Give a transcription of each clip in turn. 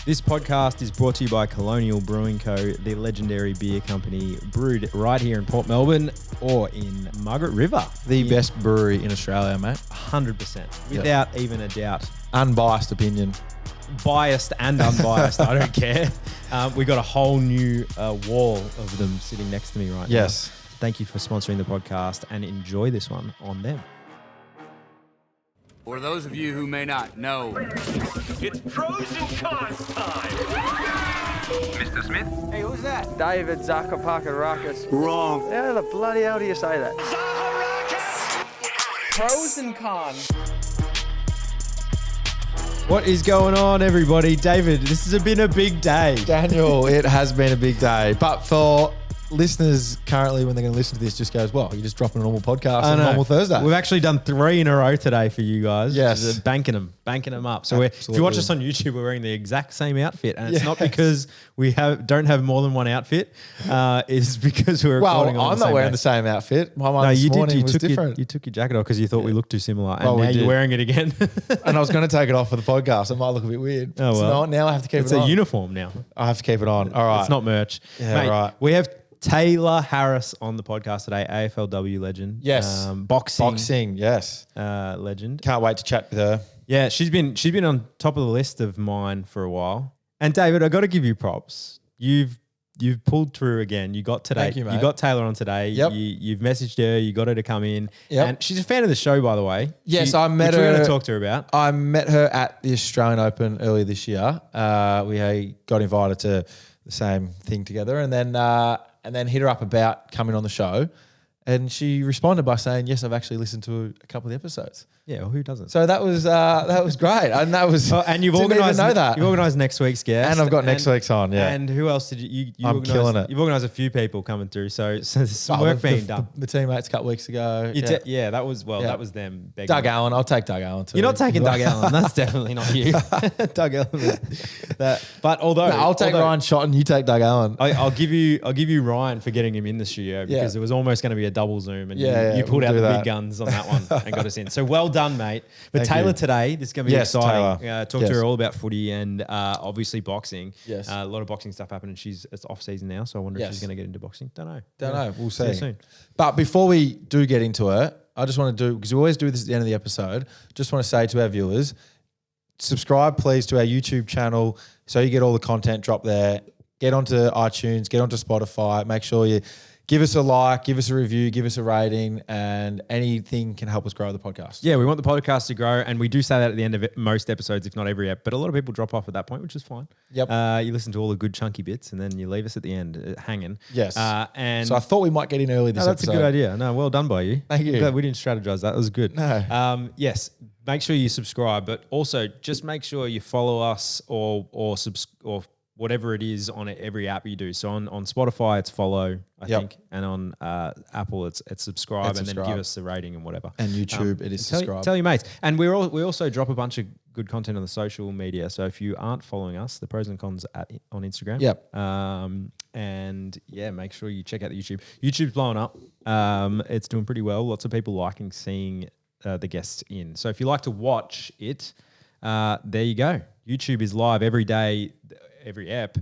This podcast is brought to you by Colonial Brewing Co., the legendary beer company brewed right here in Port Melbourne or in Margaret River. The best brewery in Australia, mate. 100%, without even a doubt. Unbiased opinion. Biased and unbiased, I don't care. We got a whole new wall of them sitting next to me right now. Yes. Thank you for sponsoring the podcast and enjoy this one on them. For those of you who may not know, It's pros and cons time. Mr. Smith, Hey, who's that? David Zakapakarakis. Wrong. How the bloody hell do you say that? Zaharakis! Pros and cons. What is going on, everybody? David, this has been a big day. Daniel, it has been a big day. But for listeners currently, when they're going to listen to this, just goes, well, you're just dropping a normal podcast on a normal Thursday. We've actually done 3 in a row today for you guys. Yes. Just banking them up. So if you watch us on YouTube, we're wearing the exact same outfit. And it's not because we don't have more than one outfit. It's because we're recording on I'm not wearing the same outfit. My one this morning was different. You took your jacket off because you thought we looked too similar. And Well, we now you're did. wearing it again. And I was going to take it off for the podcast. It might look a bit weird. Oh, well. So now I have to keep It's it on. a uniform now. I have to keep it on. All right. It's not merch. Yeah, Mate, right. We have Tayla Harris on the podcast today, AFLW legend. Yes. Boxing yes. legend. Can't wait to chat with her. Yeah, she's been on top of the list of mine for a while. And David, I got to give you props. You've pulled through again. You got today. Thank you, mate. got Taylor on today. Yep. You've messaged her. You got her to come in. Yep. And she's a fan of the show, by the way. Yes, I met which we're going her- to talk to her about. I met her at the Australian Open earlier this year. We got invited to the same thing together, and then hit her up about coming on the show, and she responded by saying, "Yes, I've actually listened to a couple of the episodes." Yeah, well, who doesn't? So that was great, and that was And you've didn't organised even know that. You organised next week's guest, And I've got next week's on, yeah. And who else did you I'm organised? killing it. You've organised a few people coming through, so there's some work being done. The teammates a couple weeks ago. That was Yeah. that was them. Begging Doug Allen. I'll take Doug Allen too. You're not taking Doug Allen. That's definitely not you. Doug Allen. But although No, I'll take Ryan Shotton. You take Doug Allen. I'll give you Ryan for getting him in the studio because it was almost going to be a double Zoom, and you pulled we'll out do the that. big guns on that one and got us in. So well done, mate. But Thank Taylor you. today, this is going to be Yes, exciting. Taylor. Talk to her all about footy and obviously boxing. Yes. A lot of boxing stuff happening. It's off season now, so I wonder if she's Yes. going to get into boxing. Don't know. Don't know. We'll See you see. soon. But before we do get into it, I just want to do, because we always do this at the end of the episode, just want to say to our viewers, subscribe please to our YouTube channel so you get all the content dropped there. Get onto iTunes, get onto Spotify, make sure you give us a like, give us a review, give us a rating, and anything can help us grow the podcast. Yeah, we want the podcast to grow, and we do say that at the end of most episodes, if not every ep. But a lot of people drop off at that point, which is fine. Yep. You listen to all the good chunky bits, and then you leave us at the end hanging. Yes. And So I thought we might get in early this that's episode. a good idea. No, well done by you. Thank you. I'm glad we didn't strategize that. That was good. No. Yes, make sure you subscribe, but also just make sure you follow us or whatever it is on every app you do. So on Spotify, it's follow, I think, and on Apple, it's subscribe, and then give us a rating and whatever. And YouTube, it is subscribe. Tell your mates. And we also drop a bunch of good content on the social media. So if you aren't following us, the pros and cons on Instagram. Yep. And yeah, make sure you check out the YouTube. YouTube's blowing up. It's doing pretty well. Lots of people liking seeing the guests in. So if you like to watch it, there you go. YouTube is live every day. Every app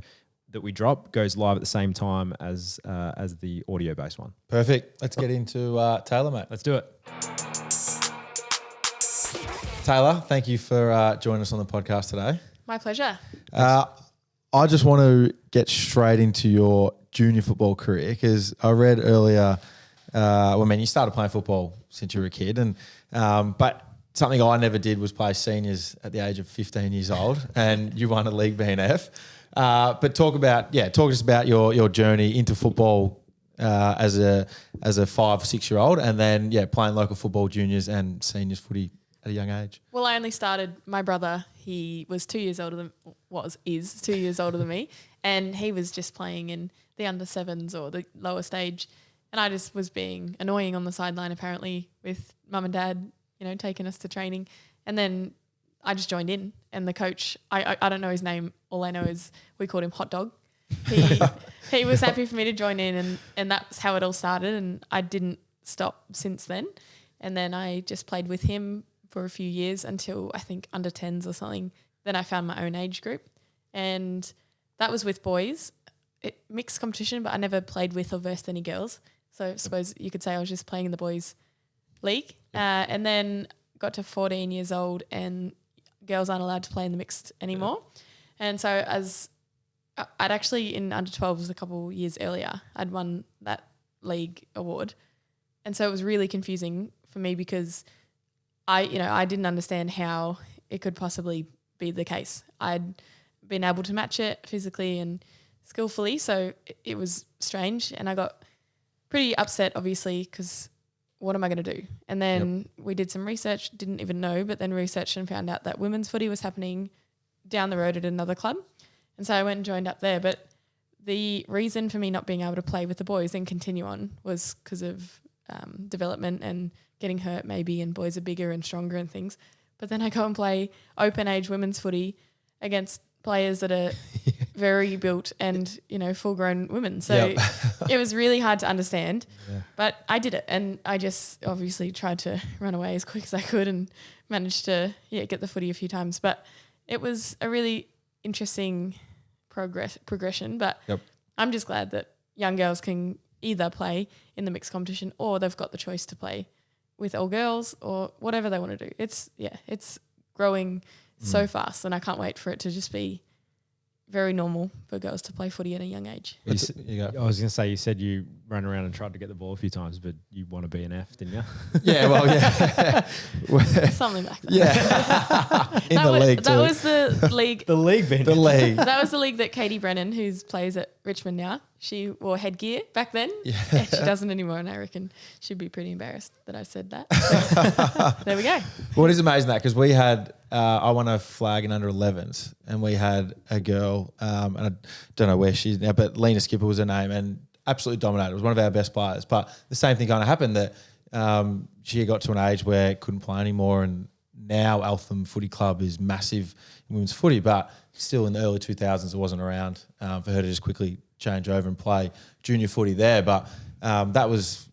that we drop goes live at the same time as the audio-based one. Perfect. Let's get into Taylor, mate. Let's do it. Taylor, thank you for joining us on the podcast today. My pleasure. I just want to get straight into your junior football career because I read earlier, you started playing football since you were a kid, and but something I never did was play seniors at the age of 15 years old, and you won a league BNF. But talk to us about your journey into football as a 5 or 6 year old, and then playing local football, juniors and seniors footy at a young age. Well, I only started, my brother, he was 2 years older than, is 2 years older than me, and he was just playing in the under sevens or the lower stage, and I just was being annoying on the sideline apparently with mum and dad, taking us to training. And then I just joined in, and the coach, I don't know his name. All I know is we called him Hot Dog. He was happy for me to join in, and that's how it all started. And I didn't stop since then. And then I just played with him for a few years until I think under 10s or something. Then I found my own age group. and that was with boys. Mixed competition, but I never played with or versed any girls. So I suppose you could say I was just playing in the boys' league. And then got to 14 years old and girls aren't allowed to play in the mixed anymore. And so I'd actually in under 12s a couple years earlier, I'd won that league award. And so it was really confusing for me because I didn't understand how it could possibly be the case. I'd been able to match it physically and skillfully, so it was strange. And I got pretty upset, obviously, because what am I going to do? And then we did some research, didn't even know, but then researched and found out that women's footy was happening down the road at another club. And so I went and joined up there. But the reason for me not being able to play with the boys and continue on was because of development and getting hurt maybe, and boys are bigger and stronger and things. But then I go and play open age women's footy against players that are very built and, full grown women. So it was really hard to understand, but I did it. And I just obviously tried to run away as quick as I could and managed to get the footy a few times. But it was a really interesting progression. But I'm just glad that young girls can either play in the mixed competition or they've got the choice to play with all girls or whatever they want to do. It's growing so fast, and I can't wait for it to just be very normal for girls to play footy at a young age. I was going to say, you said you ran around and tried to get the ball a few times, but you want to be an F, didn't you? Something like that. In the league too. That was the league. The league, Ben. The league. That was the league that Katie Brennan, who plays at Richmond now, she wore headgear back then. Yeah, she doesn't anymore, and I reckon she'd be pretty embarrassed that I said that. So, there we go. Well, it is amazing that because we had, I won a flag in under 11s, and we had a girl, and I don't know where she's now, but Lena Skipper was her name, and absolutely dominated. It was one of our best players. But the same thing kind of happened that she got to an age where couldn't play anymore, and now Eltham Footy Club is massive in women's footy, but still in the early 2000s it wasn't around for her to just quickly change over and play junior footy there. But that was,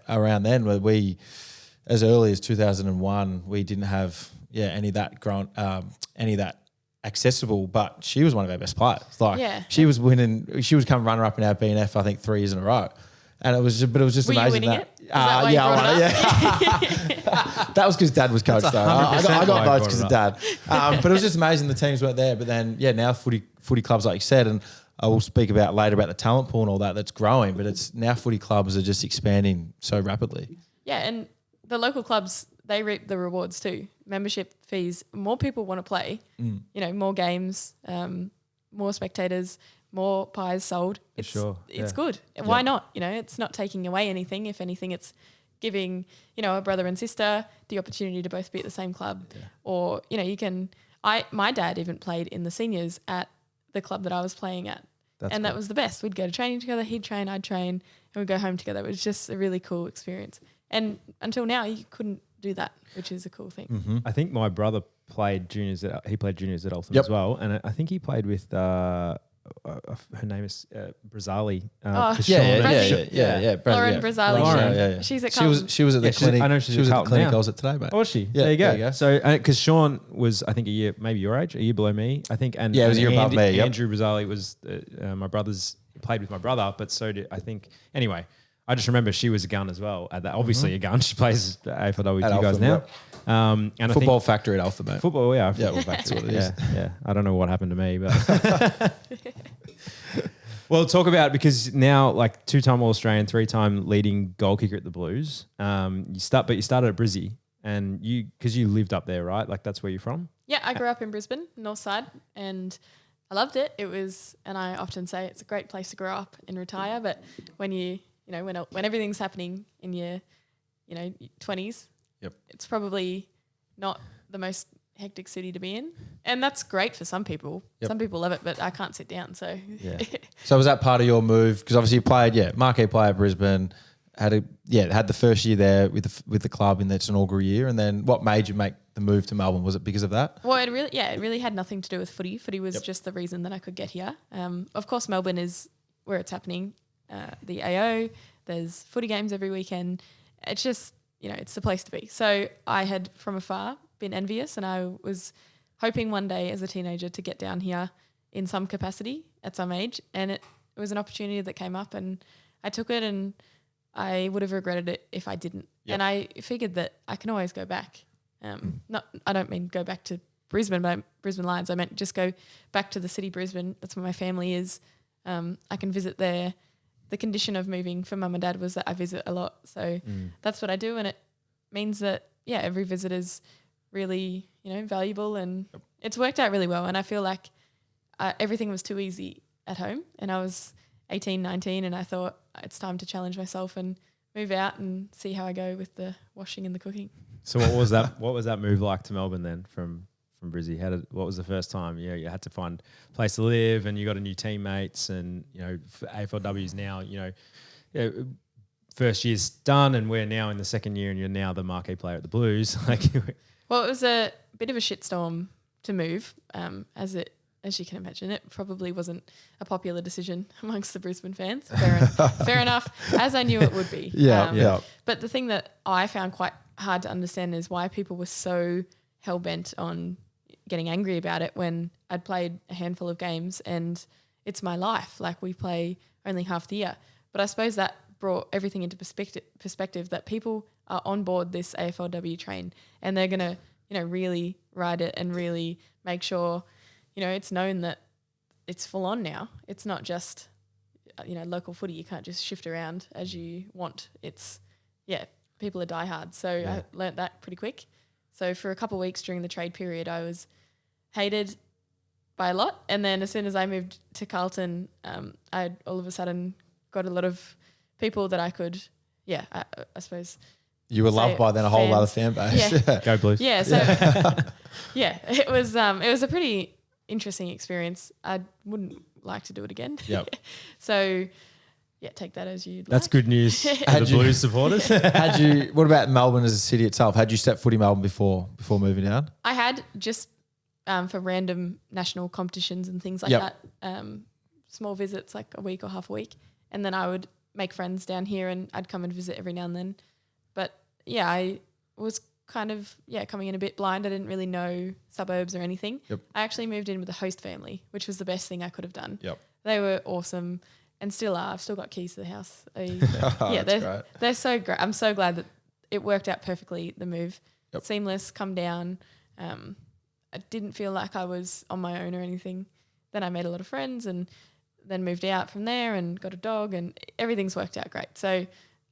around then where we, as early as 2001, we didn't have any of that accessible, but she was one of our best players. She was winning, she was coming runner up in our BNF, I think 3 years in a row. And it was just Were amazing. You winning it? Is that why you brought it up? That was because Dad was coach though. I got votes because of Dad. But it was just amazing the teams weren't there. But then, now footy clubs, like you said, and I will speak about later about the talent pool and all that's growing, but it's now footy clubs are just expanding so rapidly. Yeah, and the local clubs, they reap the rewards too. Membership fees, more people want to play, more games, more spectators, more pies sold. It's good. Why not? It's not taking away anything. If anything, it's giving, a brother and sister the opportunity to both be at the same club. Or, my dad even played in the seniors at the club that I was playing at. That was the best. We'd go to training together, he'd train, I'd train, and we'd go home together. It was just a really cool experience. And until now, you couldn't do that, which is a cool thing. Mm-hmm. I think my brother played juniors at Eltham as well. And I think he played with, her name is Brazali. Lauren Brazali. Lauren. She's at Carlton. She was at the clinic. I know she was at at the clinic. now. I was at today, mate. Oh, was she? Yeah, there you go. there you go. So, because Sean was, I think, a year, maybe your age, a year below me, I think. And it was a year above me. Yep. Andrew Brazali was my brother's, played with my brother, but so did, I think, anyway. I just remember she was a gun as well. At that, obviously a gun. She plays AFLW with you guys now. And Football factory at Alpha, mate. Football, yeah. That's what it is. Yeah. I don't know what happened to me, but well, talk about, because now, like, 2-time All-Australian, 3-time leading goal kicker at the Blues. You started at Brizzy, and because you lived up there, right? Like, that's where you're from. Yeah, I grew up in Brisbane, North Side, and I loved it. It was, and I often say it's a great place to grow up and retire. But when when everything's happening in your 20s, it's probably not the most hectic city to be in, and that's great for some people. Some people love it, but I can't sit down. So So was that part of your move? Because obviously you played, marquee player at Brisbane, had the first year there with the club in its inaugural year, and then what made you make the move to Melbourne? Was it because of that? Well, it really had nothing to do with footy. Footy was just the reason that I could get here. Of course, Melbourne is where it's happening. The AO, there's footy games every weekend. It's just, it's the place to be. So I had from afar been envious, and I was hoping one day as a teenager to get down here in some capacity at some age, and it was an opportunity that came up, and I took it, and I would have regretted it if I didn't. Yep. And I figured that I can always go back. I don't mean go back to Brisbane, but Brisbane Lions. I meant just go back to the city Brisbane. That's where my family is. I can visit there. The condition of moving for mum and dad was that I visit a lot. So that's what I do. And it means that, every visit is really, valuable, and it's worked out really well. And I feel like everything was too easy at home, and I was 18, 19, and I thought it's time to challenge myself and move out and see how I go with the washing and the cooking. So what was that? What was that move like to Melbourne then from Brizzy? What was the first time? You had to find a place to live, and you got a new teammates, and AFLW's now first year's done, and we're now in the second year, and you're now the marquee player at the Blues. Well, it was a bit of a shitstorm to move, as you can imagine. It probably wasn't a popular decision amongst the Brisbane fans. Fair enough, as I knew it would be. But the thing that I found quite hard to understand is why people were so hell-bent on getting angry about it when I'd played a handful of games and it's my life. Like, we play only half the year. But I suppose that brought everything into perspective that people are on board this AFLW train, and they're going to, really ride it and really make sure, it's known that it's full on now. It's not just, local footy. You can't just shift around as you want. It's, people are diehard. So I learnt that pretty quick. So for a couple of weeks during the trade period, I was hated by a lot. And then as soon as I moved to Carlton, I all of a sudden got a lot of people that I could, I suppose. You were loved by then a whole other fan base. Yeah. Go Blues. Yeah. So it was a pretty interesting experience. I wouldn't like to do it again. Yep. So take that as you like. That's good news for the Blues supporters. What about Melbourne as a city itself? Had you stepped footy Melbourne before moving down? I had, just for random national competitions and things like that. Small visits, like a week or half a week. And then I would make friends down here, and I'd come and visit every now and then. But I was kind of, coming in a bit blind. I didn't really know suburbs or anything. Yep. I actually moved in with a host family, which was the best thing I could have done. Yep. They were awesome and still are. I've still got keys to the house. That's great. They're so great. I'm so glad that it worked out perfectly, the move. Yep. Seamless, come down. I didn't feel like I was on my own or anything. Then I made a lot of friends and then moved out from there and got a dog, and everything's worked out great. So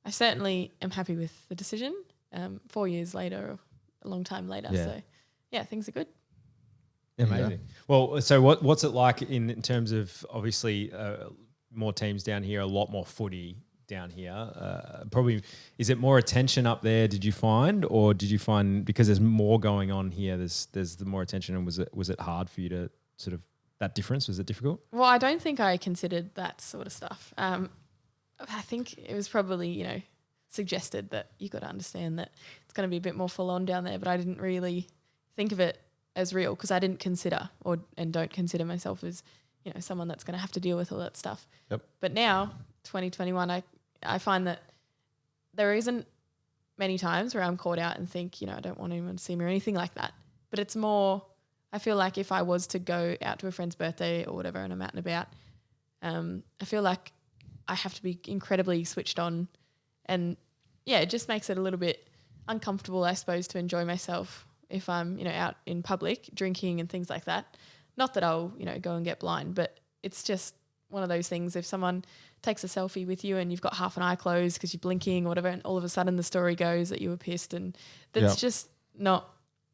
I certainly am happy with the decision. 4 years later, a long time later. Yeah. So things are good. Amazing. Well, so what's it like in terms of, obviously, more teams down here, a lot more footy down here? Probably, is it more attention up there, did you find? Or did you find, because there's more going on here, there's the more attention, and was it hard for you to sort of, that difference, was it difficult? Well, I don't think I considered that sort of stuff. I think it was probably, suggested that you got to understand that it's going to be a bit more full on down there, but I didn't really think of it as real because I didn't consider and don't consider myself as, someone that's going to have to deal with all that stuff. Yep. But now, 2021, I find that there isn't many times where I'm caught out and think, I don't want anyone to see me or anything like that. But it's more, I feel like if I was to go out to a friend's birthday or whatever and I'm out and about, I feel like I have to be incredibly switched on, and it just makes it a little bit uncomfortable, I suppose, to enjoy myself if I'm, out in public drinking and things like that. Not that I'll, go and get blind, but it's just one of those things. If someone takes a selfie with you and you've got half an eye closed because you're blinking or whatever, and all of a sudden the story goes that you were pissed, and that's just not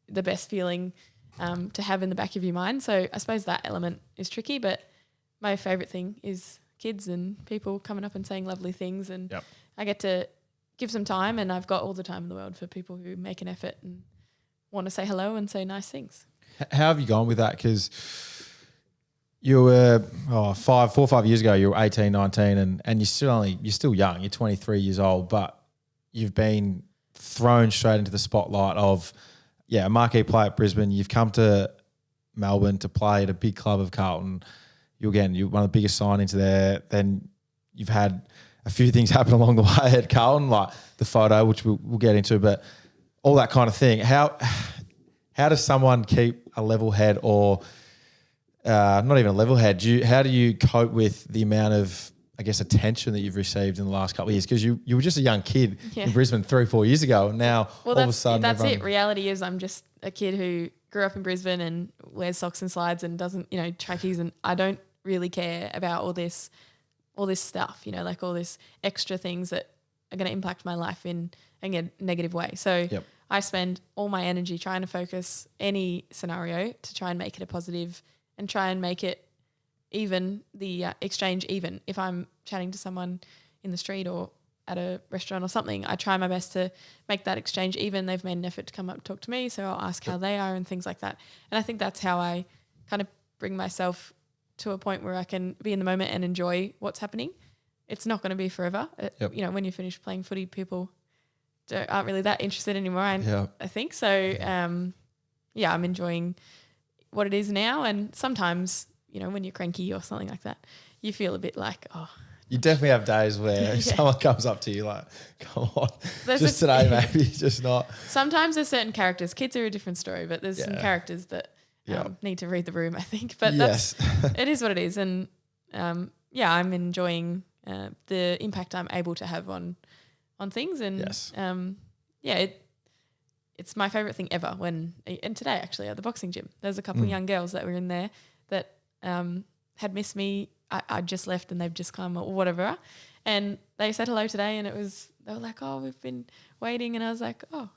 the best feeling to have in the back of your mind. So I suppose that element is tricky, but my favourite thing is kids and people coming up and saying lovely things, and I get to give some time, and I've got all the time in the world for people who make an effort and want to say hello and say nice things. How have you gone with that? Because you were 4 or 5 years ago, you were 18, 19, and you're still young. You're 23 years old, but you've been thrown straight into the spotlight of a marquee player at Brisbane. You've come to Melbourne to play at a big club of Carlton. You're one of the biggest signings there. Then you've had a few things happen along the way at Carlton, like the photo, which we'll get into, but all that kind of thing. How does someone keep a level head or not even a level head. How do you cope with the amount of, I guess, attention that you've received in the last couple of years? Because you were just a young kid in Brisbane 3 or 4 years ago, and now all of a sudden that's everyone, it. Reality is, I'm just a kid who grew up in Brisbane and wears socks and slides and doesn't, trackies, and I don't really care about all this stuff, like all this extra things that are going to impact my life in a negative way. So I spend all my energy trying to focus any scenario to try and make it a positive and try and make it even, the exchange even. If I'm chatting to someone in the street or at a restaurant or something, I try my best to make that exchange even. They've made an effort to come up and talk to me, so I'll ask how they are and things like that. And I think that's how I kind of bring myself to a point where I can be in the moment and enjoy what's happening. It's not going to be forever. When you finish playing footy, people aren't really that interested anymore, I think. So, I'm enjoying what it is now. And sometimes, when you're cranky or something like that, you feel a bit like, you definitely have days where someone comes up to you like, come on, today maybe, just not. Sometimes there's certain characters. Kids are a different story, but there's some characters that need to read the room, I think. But it is what it is. And I'm enjoying the impact I'm able to have on things. And it's my favourite thing ever. And today actually at the boxing gym, there's a couple of young girls that were in there that had missed me. I just left and they've just come or whatever. And they said hello today and they were like, oh, we've been waiting. And I was like, oh,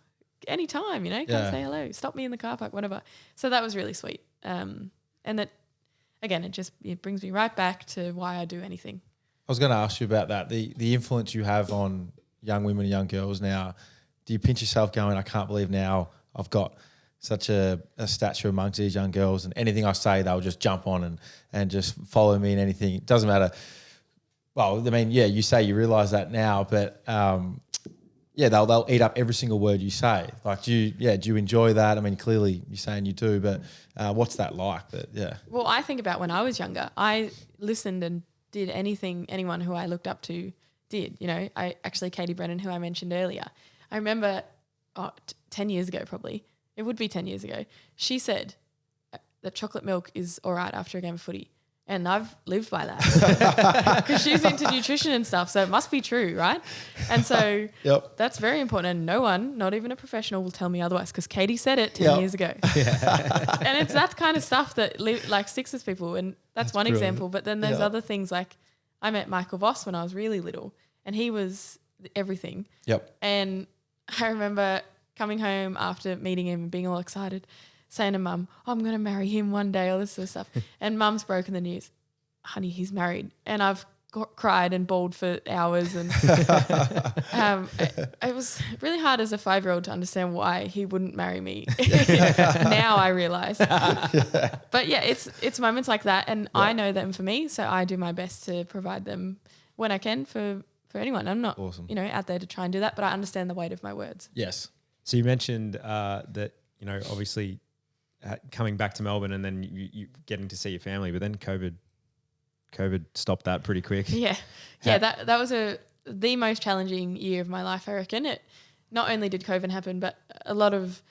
anytime, come say hello, stop me in the car park, whatever. So that was really sweet. And that, again, it brings me right back to why I do anything. I was going to ask you about that, the influence you have on young women and young girls now. Do you pinch yourself going, I can't believe now I've got such a stature amongst these young girls, and anything I say, they'll just jump on and just follow me in anything. It doesn't matter. Well, I mean, you say you realise that now, but they'll eat up every single word you say. Like, do you enjoy that? I mean, clearly you're saying you do, but what's that like? Well, I think about when I was younger, I listened and did anything anyone who I looked up to did. Katie Brennan, who I mentioned earlier, I remember 10 years ago probably, it would be 10 years ago, she said that chocolate milk is all right after a game of footy. And I've lived by that because she's into nutrition and stuff. So it must be true, right? And so that's very important. And no one, not even a professional, will tell me otherwise because Katie said it 10 years ago. And it's that kind of stuff that sticks with people. And that's one brilliant example. But then there's other things like I met Michael Voss when I was really little and he was everything. And I remember coming home after meeting him and being all excited, saying to Mum, I'm going to marry him one day, all this sort of stuff. And Mum's broken the news. Honey, he's married. And I've cried and bawled for hours. And it was really hard as a 5-year-old to understand why he wouldn't marry me. Now I realise. But it's moments like that. And I know them for me. So I do my best to provide them when I can for anyone. I'm not, out there to try and do that, but I understand the weight of my words. Yes. So you mentioned that, obviously coming back to Melbourne and then you getting to see your family, but then COVID stopped that pretty quick. That was the most challenging year of my life, I reckon. It not only did COVID happen, but a lot of,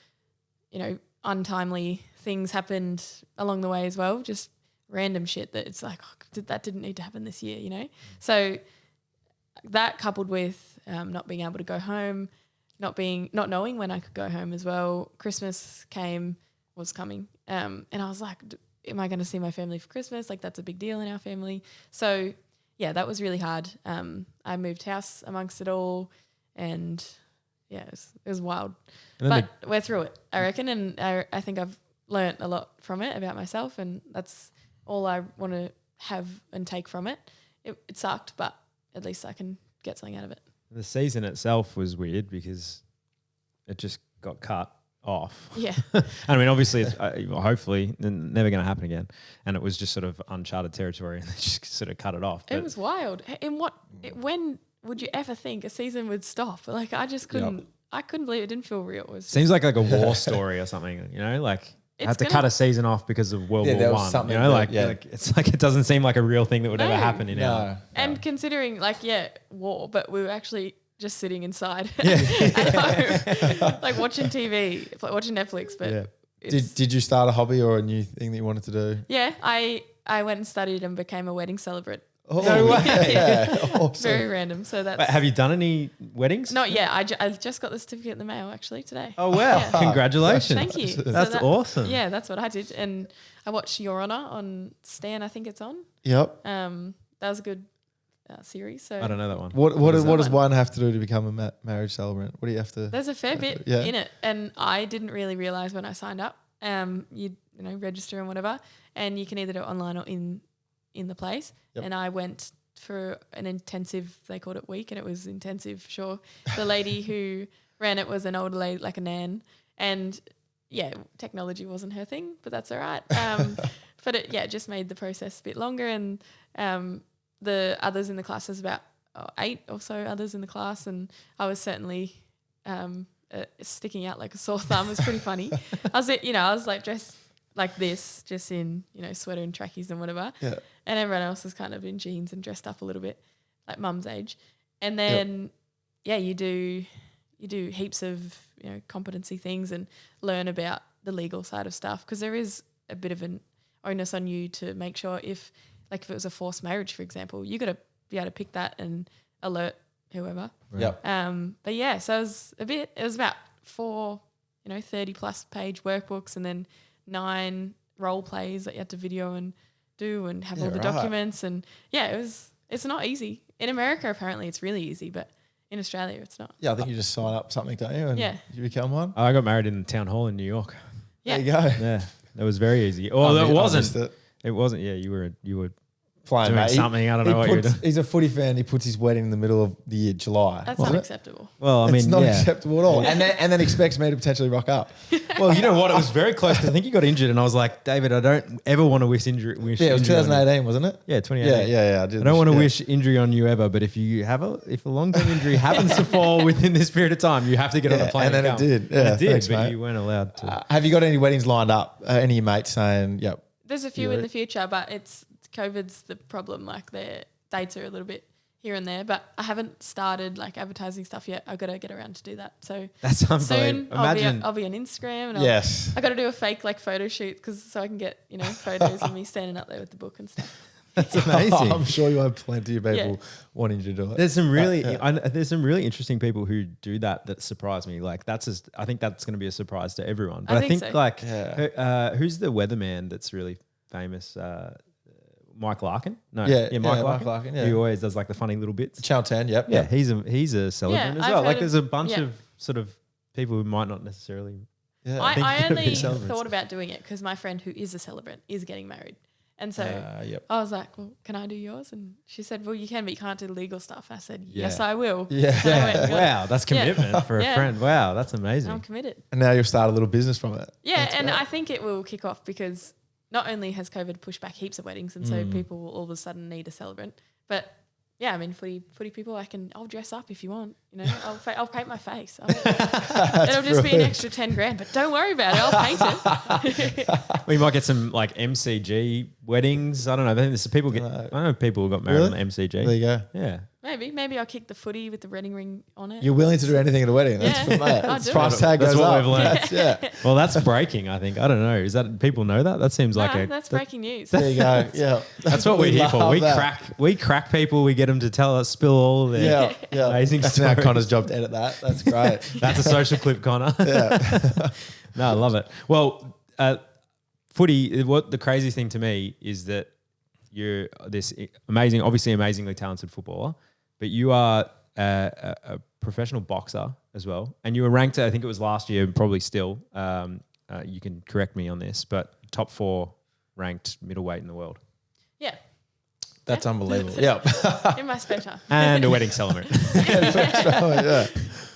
untimely things happened along the way as well, just random shit that it's like, that didn't need to happen this year, So that coupled with not being able to go home, not knowing when I could go home as well. Christmas was coming. And I was like, am I going to see my family for Christmas? Like that's a big deal in our family. So that was really hard. I moved house amongst it all and it was wild, but we're through it, I reckon. And I think I've learnt a lot from it about myself and that's all I want to have and take from it. It sucked, but at least I can get something out of it. The season itself was weird because it just got cut off. Yeah. I mean, obviously, it's hopefully never going to happen again. And it was just sort of uncharted territory and they just sort of cut it off. It was wild. When would you ever think a season would stop? Like I just couldn't, I couldn't believe it. Didn't feel real. It was seems like a war story or something, like had to cut a season off because of World War One. Like it's like it doesn't seem like a real thing that would ever happen in our. And considering war, but we were actually just sitting inside at home, like watching TV, watching Netflix. But Did you start a hobby or a new thing that you wanted to do? Yeah, I went and studied and became a wedding celebrant. Oh, No way. Yeah. Awesome. Very random. So that's Wait, have you done any weddings? not yet. I just got the certificate in the mail actually today. Oh wow! Yeah. Congratulations. Thank you. That's awesome. Yeah, that's what I did, and I watched Your Honor on Stan. I think it's on. Yep. That was a good series. So I don't know that one. What is does that one have to do to become a marriage celebrant? What do you have to? there's a fair bit Yeah. in it, and I didn't really realize when I signed up. You register and whatever, and you can either do it online or in the place. Yep. And I went for an intensive. They called it week, and it was intensive. Sure, the lady who ran it was an older lady, like a nan, and yeah, technology wasn't her thing, but that's all right. But it just made the process a bit longer, and the others in the class, was about 8 or so others in the class, and I was certainly sticking out like a sore thumb. It was pretty funny. I was like dressed like this, just in sweater and trackies and whatever, Yeah. and everyone else was kind of in jeans and dressed up a little bit like mum's age. And then you do heaps of competency things and learn about the legal side of stuff, because there is a bit of an onus on you to make sure if it was a forced marriage, for example, you got to be able to pick that and alert whoever. Yep. But yeah, so it was about 4 30 plus page workbooks, and then 9 role plays that you had to video and do and have all the documents. And yeah, it's not easy. In America, apparently it's really easy, but in Australia it's not. Yeah, I think you just sign up something, don't you? And Yeah. you become one. I got married in the town hall in New York. Yeah. There you go. Yeah, that was very easy. Oh, I that wasn't. missed it. It wasn't. Yeah, you were Playing, doing mate. something. I don't know what you're doing. He's a footy fan. He puts his wedding in the middle of the year, July. That's Wasn't it? unacceptable. Well, I mean, It's not yeah. acceptable at all. And then expects me to potentially rock up. Well, you know what? It was very close. 'Cause I think you got injured, and I was like, David, I don't ever want to wish injury. Yeah, it was injury on you. 2018, wasn't it? Yeah, 2018. Yeah. I did. I don't want to Yeah. wish injury on you ever, but if a long-term injury happens to fall within this period of time, you have to get on a plane. and then it come. did. And Yeah, it did, thanks, but mate. you weren't allowed to. Have you got any weddings lined up? Any of your mates saying, yep. There's a few in the future, but COVID's the problem. Like their dates are a little bit here and there, but I haven't started advertising stuff yet. I've got to get around to do that. So That's soon unbelievable. Imagine. I'll be on Instagram, and Yes. I got to do a fake photo shoot so I can get photos of me standing up there with the book and stuff. That's amazing. I'm sure you have plenty of people Yeah. wanting to do it. There's some really interesting people who do that surprise me. Like I think that's going to be a surprise to everyone. But I think so. who's the weatherman that's really famous? Mike Larkin? No. Yeah, Mike Mike Larkin. Larkin, yeah. He always does the funny little bits. Channel 10, yep. Yeah, he's a celebrant as I've well. heard There's of- a bunch yeah. of sort of people who might not necessarily. Yeah. I think only celebrants. thought about doing it because my friend who is a celebrant is getting married. And so Yep. I was like, well, can I do yours? And she said, well, you can, but you can't do the legal stuff. I said, yes, Yeah. I will. Yeah. And I went, "Good." Wow, that's commitment for a Yeah. friend. Wow, that's amazing. I'm committed. And now you'll start a little business from it. Yeah, That's and great. I think it will kick off because not only has COVID pushed back heaps of weddings, and so people will all of a sudden need a celebrant, but yeah, I mean, footy people, I'll dress up if you want. I'll paint my face. It'll just be an extra 10 grand, but don't worry about it. I'll paint it. We might get some MCG weddings. I don't know. I think there's people I know people who got married Really? on the MCG. There you go. Yeah. Maybe I'll kick the footy with the wedding ring on it. You're willing to do anything at a wedding. That's Yeah. mate. I'll That's do price it. tag That's goes what up. we've learned. That's- yeah. Well, that's breaking, I think. I don't know. Is that people know that? That seems like No, that's breaking news. There you go. Yeah. that's what we're here for. love We that. crack people. We get them to spill all their Yeah. amazing That's now stories. Connor's job to edit that. That's great. That's a social clip, Connor. Yeah. No, I love it. Well, footy, what the crazy thing to me is that you're this obviously amazingly talented footballer, but you are a professional boxer as well. And you were ranked, I think it was last year, probably still, you can correct me on this, but top 4 ranked middleweight in the world. Yeah, That's unbelievable. Yeah. in my spare time. And a wedding celebrant. yeah.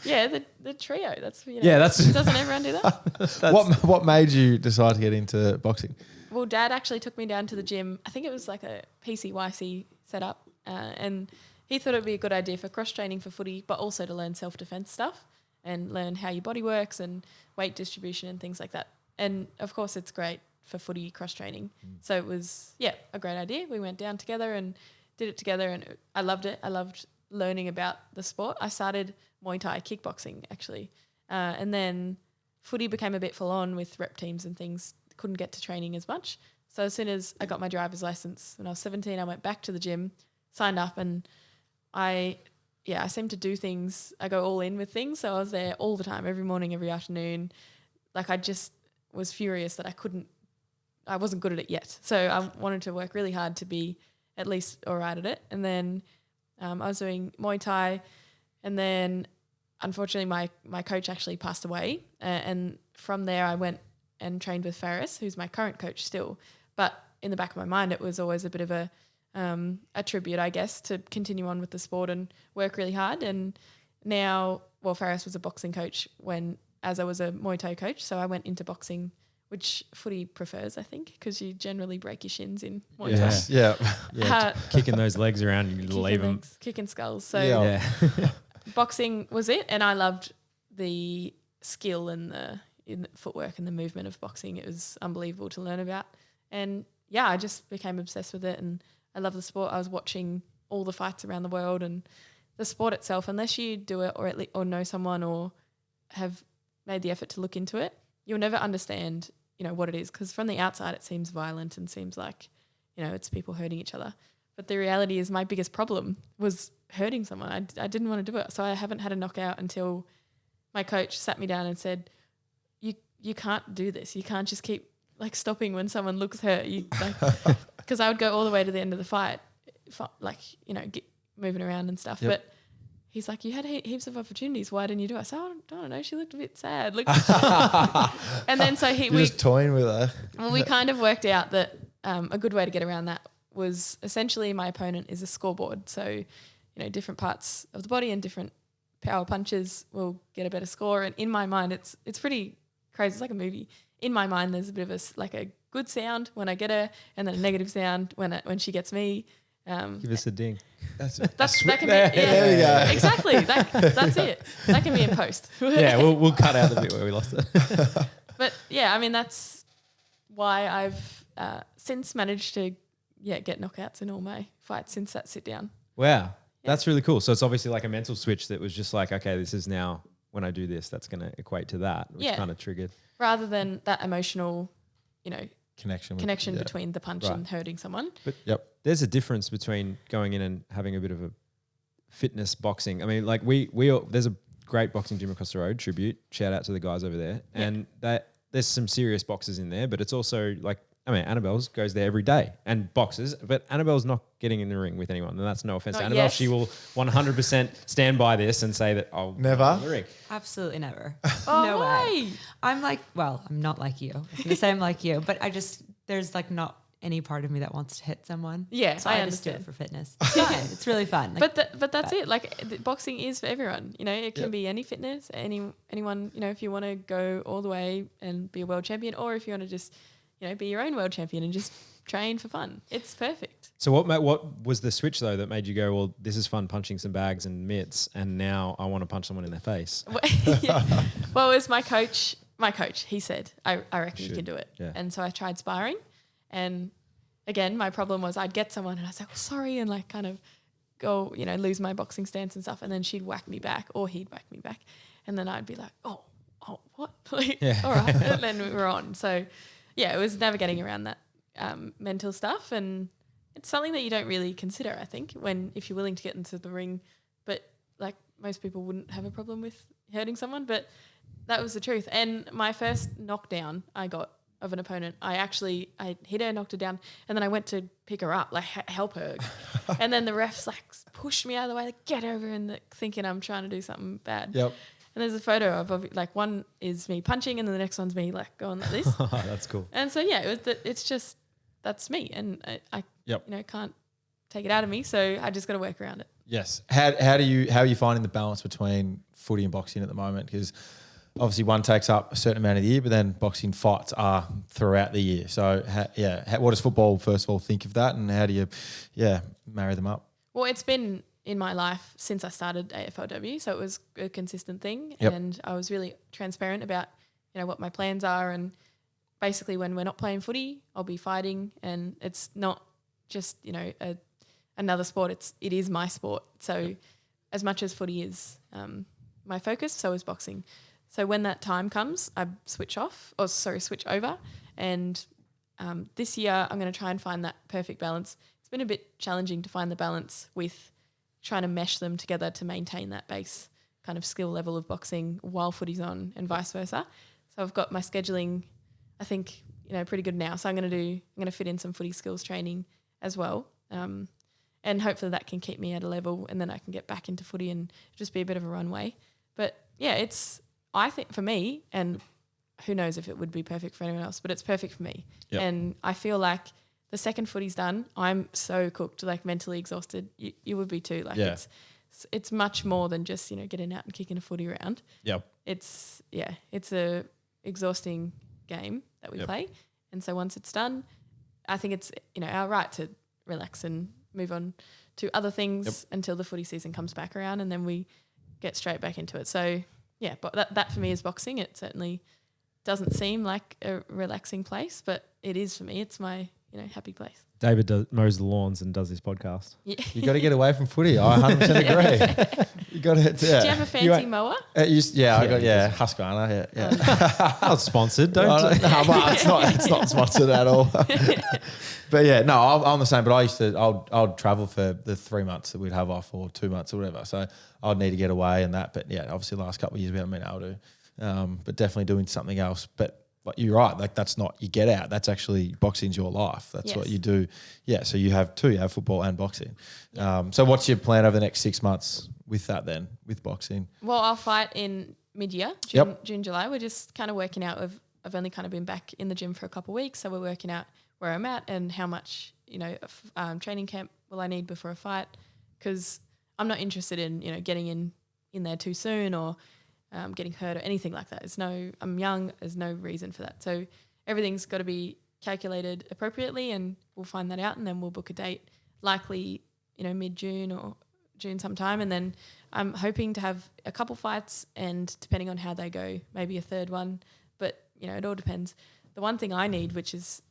Yeah, the trio. That's Yeah, that's- doesn't everyone do that? What made you decide to get into boxing? Well, Dad actually took me down to the gym. I think it was like a PCYC setup, and he thought it would be a good idea for cross training for footy, but also to learn self-defense stuff and learn how your body works and weight distribution and things like that. And of course, it's great for footy cross training. So it was a great idea. We went down together and did it together, and I loved it. I loved learning about the sport. I started Muay Thai kickboxing actually, and then footy became a bit full on with rep teams and things. Couldn't get to training as much. So as soon as I got my driver's license when I was 17, I went back to the gym, signed up, and I seem to do things. I go all in with things. So I was there all the time, every morning, every afternoon. Like I just was furious that I wasn't good at it yet. So I wanted to work really hard to be at least all right at it. And then I was doing Muay Thai, and then unfortunately my coach actually passed away. And from there I went and trained with Farris, who's my current coach still. But in the back of my mind, it was always a bit of a tribute, I guess, to continue on with the sport and work really hard. And now, Farris was a boxing coach as I was a Muay Thai coach. So I went into boxing, which footy prefers, I think, because you generally break your shins in Muay Thai. Yeah. Kicking those legs around and you leave them. Kicking skulls. So boxing was it. And I loved the skill and in the footwork and the movement of boxing. It was unbelievable to learn about. And yeah, I just became obsessed with it, and I love the sport. I was watching all the fights around the world, and the sport itself, unless you do it or know someone or have made the effort to look into it, you'll never understand, what it is, because from the outside it seems violent and seems like, it's people hurting each other. But the reality is my biggest problem was hurting someone. I didn't want to do it. So I haven't had a knockout until my coach sat me down and said, you can't do this. You can't just keep stopping when someone looks hurt. Because I would go all the way to the end of the fight, moving around and stuff. Yep. But he's like, you had heaps of opportunities. Why didn't you do it? I said, I don't know. She looked a bit sad. And then so You're just toying with her. Well, we kind of worked out that a good way to get around that was essentially my opponent is a scoreboard. So, different parts of the body and different power punches will get a better score. And in my mind, it's pretty crazy. It's like a movie. In my mind, there's a bit of a good sound when I get her, and then a negative sound when she gets me. Give us a ding. That can be, there we go. Exactly. That's it. That can be in post. Yeah, we'll cut out the bit where we lost it. But yeah, I mean that's why I've since managed to get knockouts in all my fights since that sit down. Wow, that's really cool. So it's obviously like a mental switch that was just like, okay, this is now when I do this, that's going to equate to that, which kind of triggered. Rather than that emotional, connection between the punch and hurting someone. But there's a difference between going in and having a bit of a fitness boxing. I mean, like there's a great boxing gym across the road, Tribute. Shout out to the guys over there. Yeah. And there's some serious boxers in there, but it's also like, I mean, Annabelle's goes there every day and boxes, but Annabelle's not getting in the ring with anyone. And that's no offense to Annabelle. She will 100% stand by this and say that I'll never in the ring. Absolutely never. Oh, no way. way. I'm not like you. I was gonna say I'm like you, but there's not any part of me that wants to hit someone. Yeah, so I just do understand. it for fitness. It's fun. It's really fun. But that's it. Like boxing is for everyone. It can be any fitness, anyone. If you want to go all the way and be a world champion, or if you want to just be your own world champion and just train for fun. It's perfect. So what was the switch though that made you go, well, this is fun punching some bags and mitts, and now I want to punch someone in their face? Well, it was my coach. My coach, he said, I reckon you can do it. Yeah. And so I tried sparring, and again, my problem was I'd get someone and I'd say, oh, sorry, and kind of go, lose my boxing stance and stuff, and then she'd whack me back or he'd whack me back, and then I'd be like, oh, what? All right, and then we were on. So yeah, it was navigating around that mental stuff, and it's something that you don't really consider, I think, if you're willing to get into the ring. But like most people wouldn't have a problem with hurting someone, but that was the truth. And my first knockdown I got of an opponent, I hit her, knocked her down, and then I went to pick her up, help her. And then the refs pushed me out of the way, get over, and thinking I'm trying to do something bad. Yep. And there's a photo of one is me punching, and then the next one's me going like this. That's cool. And so yeah, it's just that's me, and I can't take it out of me, so I just got to work around it. Yes. How are you finding the balance between footy and boxing at the moment? Because obviously one takes up a certain amount of the year, but then boxing fights are throughout the year. So what does football first of all think of that, and how do you marry them up? Well, it's been in my life since I started AFLW, so it was a consistent thing, Yep. and I was really transparent about what my plans are, and basically when we're not playing footy, I'll be fighting, and it's not just another sport. It is my sport. So as much as footy is my focus, so is boxing. So when that time comes, I switch over. And this year I'm going to try and find that perfect balance. It's been a bit challenging to find the balance with trying to mesh them together to maintain that base kind of skill level of boxing while footy's on and vice versa. So I've got my scheduling, I think, pretty good now. So I'm going to fit in some footy skills training as well. And hopefully that can keep me at a level, and then I can get back into footy and just be a bit of a runway. But yeah, I think for me, and who knows if it would be perfect for anyone else, but it's perfect for me. Yep. And I feel like the second footy's done, I'm so cooked, like mentally exhausted. You would be too. Like it's much more than just, getting out and kicking a footy around. Yep. It's a exhausting game that we play. And so once it's done, I think it's, our right to relax and move on to other things until the footy season comes back around, and then we get straight back into it. So yeah, but that for me is boxing. It certainly doesn't seem like a relaxing place, but it is for me. It's my, happy place. David mows the lawns and does this podcast. Yeah. You got to get away from footy. I 100% agree. You got to. Do you have a fancy mower? I got Husqvarna. Yeah. Not sponsored. No, but it's not sponsored at all. But yeah, no, I'm the same. But I'd travel for the 3 months that we'd have off, or 2 months or whatever. So I'd need to get away and that. But yeah, obviously the last couple of years we haven't been able to. But definitely doing something else. But you're right, like that's not you get out. That's actually boxing's your life. That's what you do. Yeah, so you have two. You have football and boxing. So what's your plan over the next 6 months with that then, with boxing? Well, I'll fight in mid-year, June, July. We're just kind of working out. I've only kind of been back in the gym for a couple of weeks, so we're working out where I'm at and how much, training camp will I need before a fight, because I'm not interested in, getting in there too soon or getting hurt or anything like that. I'm young, there's no reason for that. So everything's got to be calculated appropriately, and we'll find that out, and then we'll book a date, likely, mid-June or June sometime. And then I'm hoping to have a couple fights, and depending on how they go, maybe a third one. But, it all depends. The one thing I need, which is,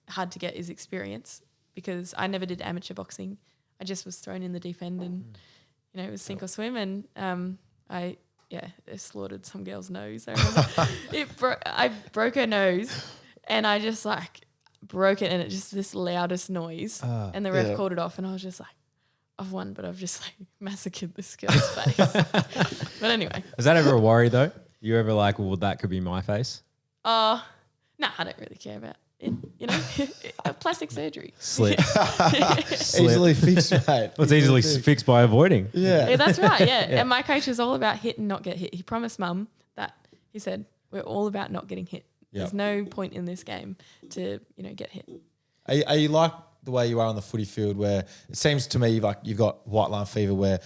hard to get, is experience, because I never did amateur boxing. I just was thrown in the deep end and, it was sink or swim. And it slaughtered some girl's nose. I remember I broke her nose, and I just broke it, and it just this loudest noise. And the ref called it off, and I was just like, I've won, but I've just massacred this girl's face. But anyway. Is that ever a worry though? You ever well, that could be my face? No, I don't really care about it. Plastic surgery. Slip. Easily fixed, mate. Well, it's easily fixed by avoiding. Yeah, that's right. Yeah. And my coach is all about hit and not get hit. He promised Mum that. He said, we're all about not getting hit. There's no point in this game to, get hit. Are you like the way you are on the footy field, where it seems to me you've got white line fever, where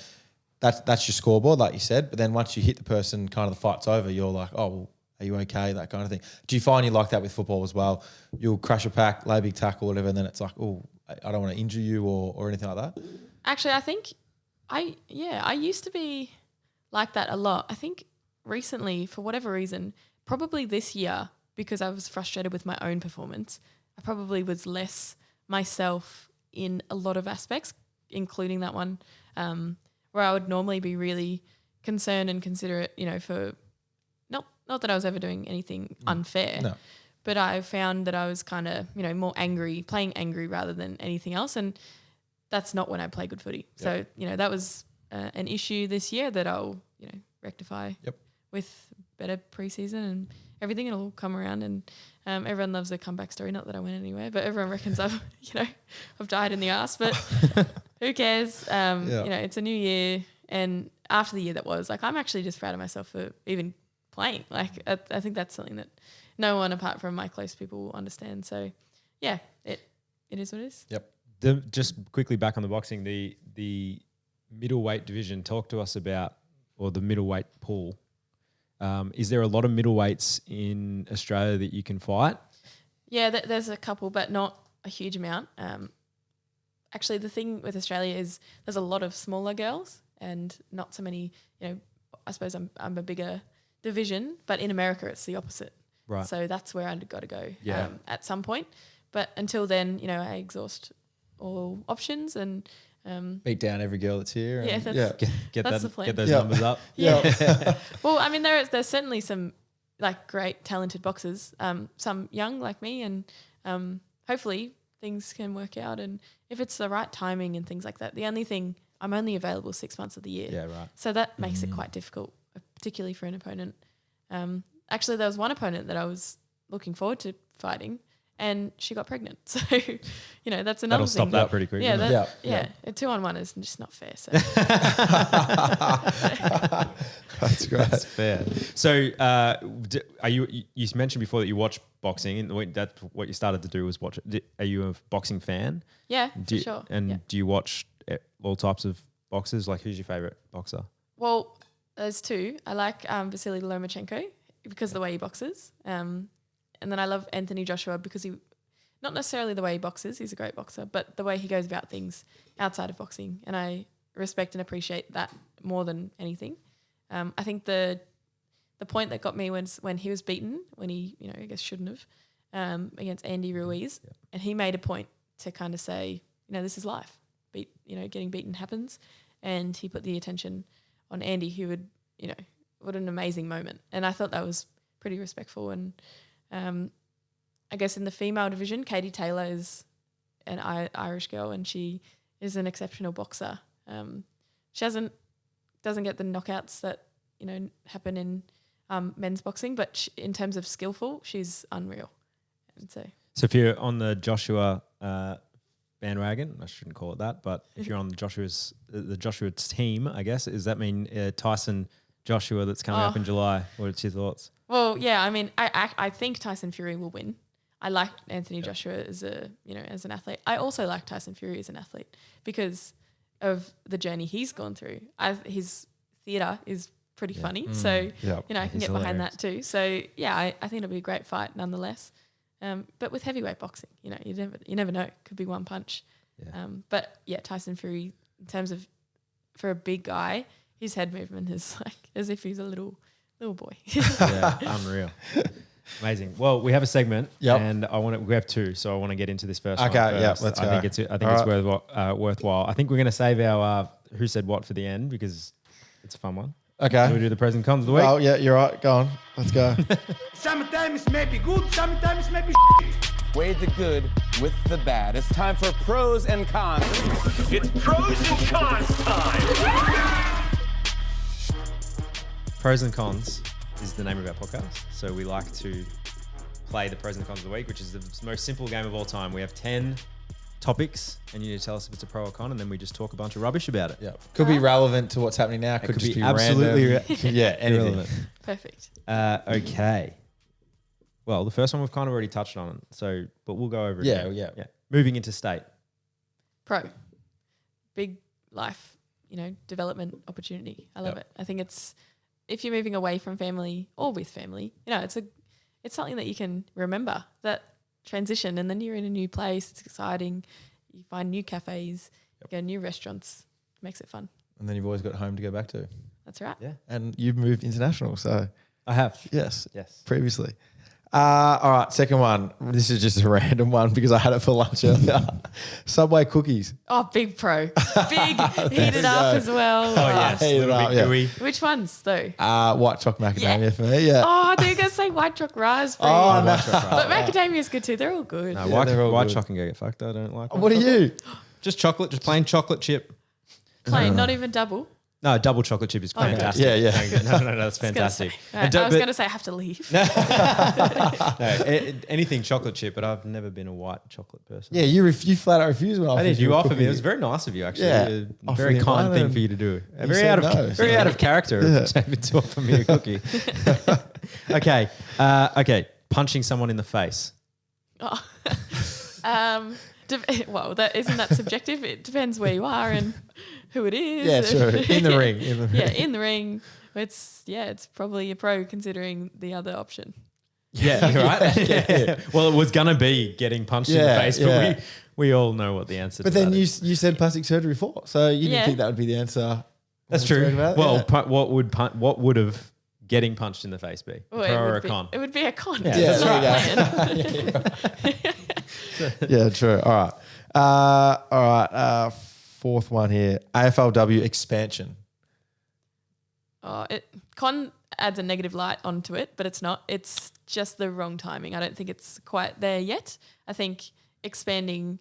that's your scoreboard, like you said, but then once you hit the person, kind of the fight's over, you're like, oh, well, are you okay? That kind of thing. Do you find you like that with football as well? You'll crash a pack, lay a big tackle, whatever, and then it's like, oh, I don't want to injure you or anything like that? Actually, I think I used to be like that a lot. I think recently, for whatever reason, probably this year, because I was frustrated with my own performance, I probably was less myself in a lot of aspects, including that one, where I would normally be really concerned and considerate, for not that I was ever doing anything unfair, but I found that I was kind of, more angry, playing angry rather than anything else. And that's not when I play good footy. So, that was an issue this year that I'll, rectify with better preseason and everything. It'll come around, and everyone loves a comeback story. Not that I went anywhere, but everyone reckons I've died in the arse, but who cares? It's a new year. And after the year that was, I'm actually just proud of myself for even playing. I think that's something that no one apart from my close people will understand. So yeah, it is what it is. Yep. Just quickly back on the boxing, the middleweight division, talk to us about, or the middleweight pool. Is there a lot of middleweights in Australia that you can fight? Yeah, there's a couple, but not a huge amount. Actually, the thing with Australia is there's a lot of smaller girls and not so many, I suppose I'm a bigger division, but in America it's the opposite. Right. So that's where I've got to go Yeah. at some point. But until then, I exhaust all options and Beat down every girl that's here. Yeah, and- that's- Get That's that, the plan. get those Yeah. numbers up. yeah. Well, I mean, there's certainly some like great talented boxers, some young like me, and hopefully things can work out. And if it's the right timing and things like that, the only thing, I'm only available 6 months of the year. Yeah, right. So that makes it quite difficult, particularly for an opponent. Actually, there was one opponent that I was looking forward to fighting, and she got pregnant. So, that's another That'll thing. stop that pretty quick. Yeah, won't it? yeah. A 2-on-1 is just not fair. So That's great. That's fair. So, are you mentioned before that you watch boxing, and that's what you started to do was watch it. Are you a boxing fan? yeah, Do for you, sure. And Yeah. do you watch all types of boxers? Like, who's your favorite boxer? Well, there's two. I like Vasily Lomachenko because of the way he boxes. And then I love Anthony Joshua because not necessarily the way he boxes, he's a great boxer, but the way he goes about things outside of boxing. And I respect and appreciate that more than anything. I think the point that got me was when he was beaten, when he, I guess shouldn't have, against Andy Ruiz. Yeah. And he made a point to kind of say, this is life. Getting beaten happens. And he put the attention on Andy, who would, what an amazing moment. And I thought that was pretty respectful. And I guess in the female division, Katie Taylor is an Irish girl, and she is an exceptional boxer. She doesn't get the knockouts that happen in men's boxing, but in terms of skillful, she's unreal. And so if you're on the Joshua bandwagon, I shouldn't call it that, but if you're on the Joshua team, I guess, does that mean Tyson Joshua that's coming up in July? What's your thoughts? Well, yeah, I mean, I think Tyson Fury will win. I like Anthony Joshua as as an athlete. I also like Tyson Fury as an athlete because of the journey he's gone through. His theatre is pretty funny, so I can get behind that too. So yeah, I think it'll be a great fight nonetheless. But with heavyweight boxing, you never know. It could be one punch. Yeah. But yeah, Tyson Fury, in terms of for a big guy, his head movement is like as if he's a little boy. Yeah, unreal. Amazing. Well, we have a segment, Yep. and we have two, so I want to get into this first one. Okay, yeah, first. let's I go. think it's worthwhile. I think we're going to save our who said what for the end because it's a fun one. Okay. Can we do the pros and cons of the week? Oh, yeah, you're right. Go on. Let's go. Sometimes may be good, sometimes may be Weigh the good with the bad. It's time for pros and cons. It's pros and cons time. Pros and cons is the name of our podcast. So we like to play the pros and cons of the week, which is the most simple game of all time. We have 10 topics, and you need to tell us if it's a pro or con, and then we just talk a bunch of rubbish about it. Yeah. Could be relevant to what's happening now. Could just be be absolutely random. Yeah, anything. irrelevant. Perfect. Okay. Well, the first one we've kind of already touched on, but we'll go over it. Yeah, again. yeah. Moving into state. Pro. Big life, development opportunity. I love Yep. it. I think it's if you're moving away from family or with family, it's something that you can remember, that transition, and then you're in a new place. It's exciting. You find new cafes, you go to new restaurants. It makes it fun. And then you've always got home to go back to. That's right. Yeah. And you've moved international, so I have. yes, Yes. previously. All right, second one. This is just a random one because I had it for lunch earlier. Subway cookies. Oh, big pro. Big heated up as well. Oh, yes. Heat it Little up, bit yeah. gooey. Which ones though? White chocolate macadamia for me, yeah. Oh, they're going to say white chocolate raspberry. Oh, no. But macadamia is good too. They're all good. No, Yeah, they're all white good. chocolate can go get fucked. I don't like What are you? Just chocolate, just plain chocolate chip. Plain, not even double. No, double chocolate chip is Okay. fantastic. Yeah, yeah. No, that's fantastic. I was going to say I have to leave. No, anything chocolate chip, but I've never been a white chocolate person. Yeah, you flat out refused when I I offered did. You a offered me. cookie. It was very nice of you, actually. Yeah. A Offered very me kind one thing and for you to do. you Very said out of no, very so- out of character, David, to offer me a cookie. Okay, okay. Punching someone in the face. Oh. Well, isn't that subjective? It depends where you are and who it is. Yeah, true. In the ring. Yeah, in the ring. It's probably a pro considering the other option. Yeah, right. Yeah. Well, it was gonna be getting punched in the Yeah, face, but yeah. we all know what the answer. But to then that you is. said plastic surgery before, so you didn't Yeah. think that would be the answer. That's when we true. talked about it? Well, Yeah. what would have getting punched in the face be? Well, Pro or a con? It would be a con. Yeah, It's there you not go. Yeah, true. All right. fourth one here. AFLW expansion. Con adds a negative light onto it, but it's not. It's just the wrong timing. I don't think it's quite there yet. I think expanding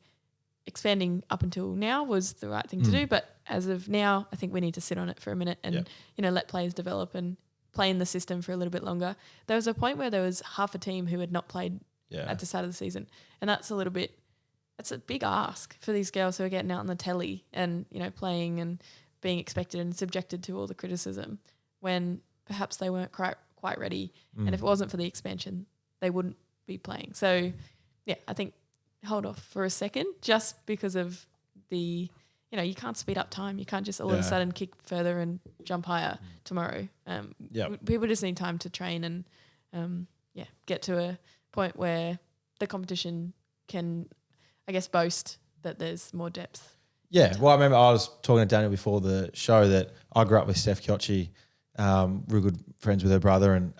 up until now was the right thing to do, but as of now, I think we need to sit on it for a minute and let players develop and play in the system for a little bit longer. There was a point where there was half a team who had not played at the start of the season, and that's it's a big ask for these girls who are getting out on the telly and playing and being expected and subjected to all the criticism when perhaps they weren't quite ready. And if it wasn't for the expansion, they wouldn't be playing. So, I think hold off for a second just because of the, you can't speed up time. You can't just all of a sudden kick further and jump higher tomorrow. People just need time to train and, get to a point where the competition can, I guess, boast that there's more depth. Yeah, well, I remember I was talking to Daniel before the show that I grew up with Steph Kyochi, real good friends with her brother and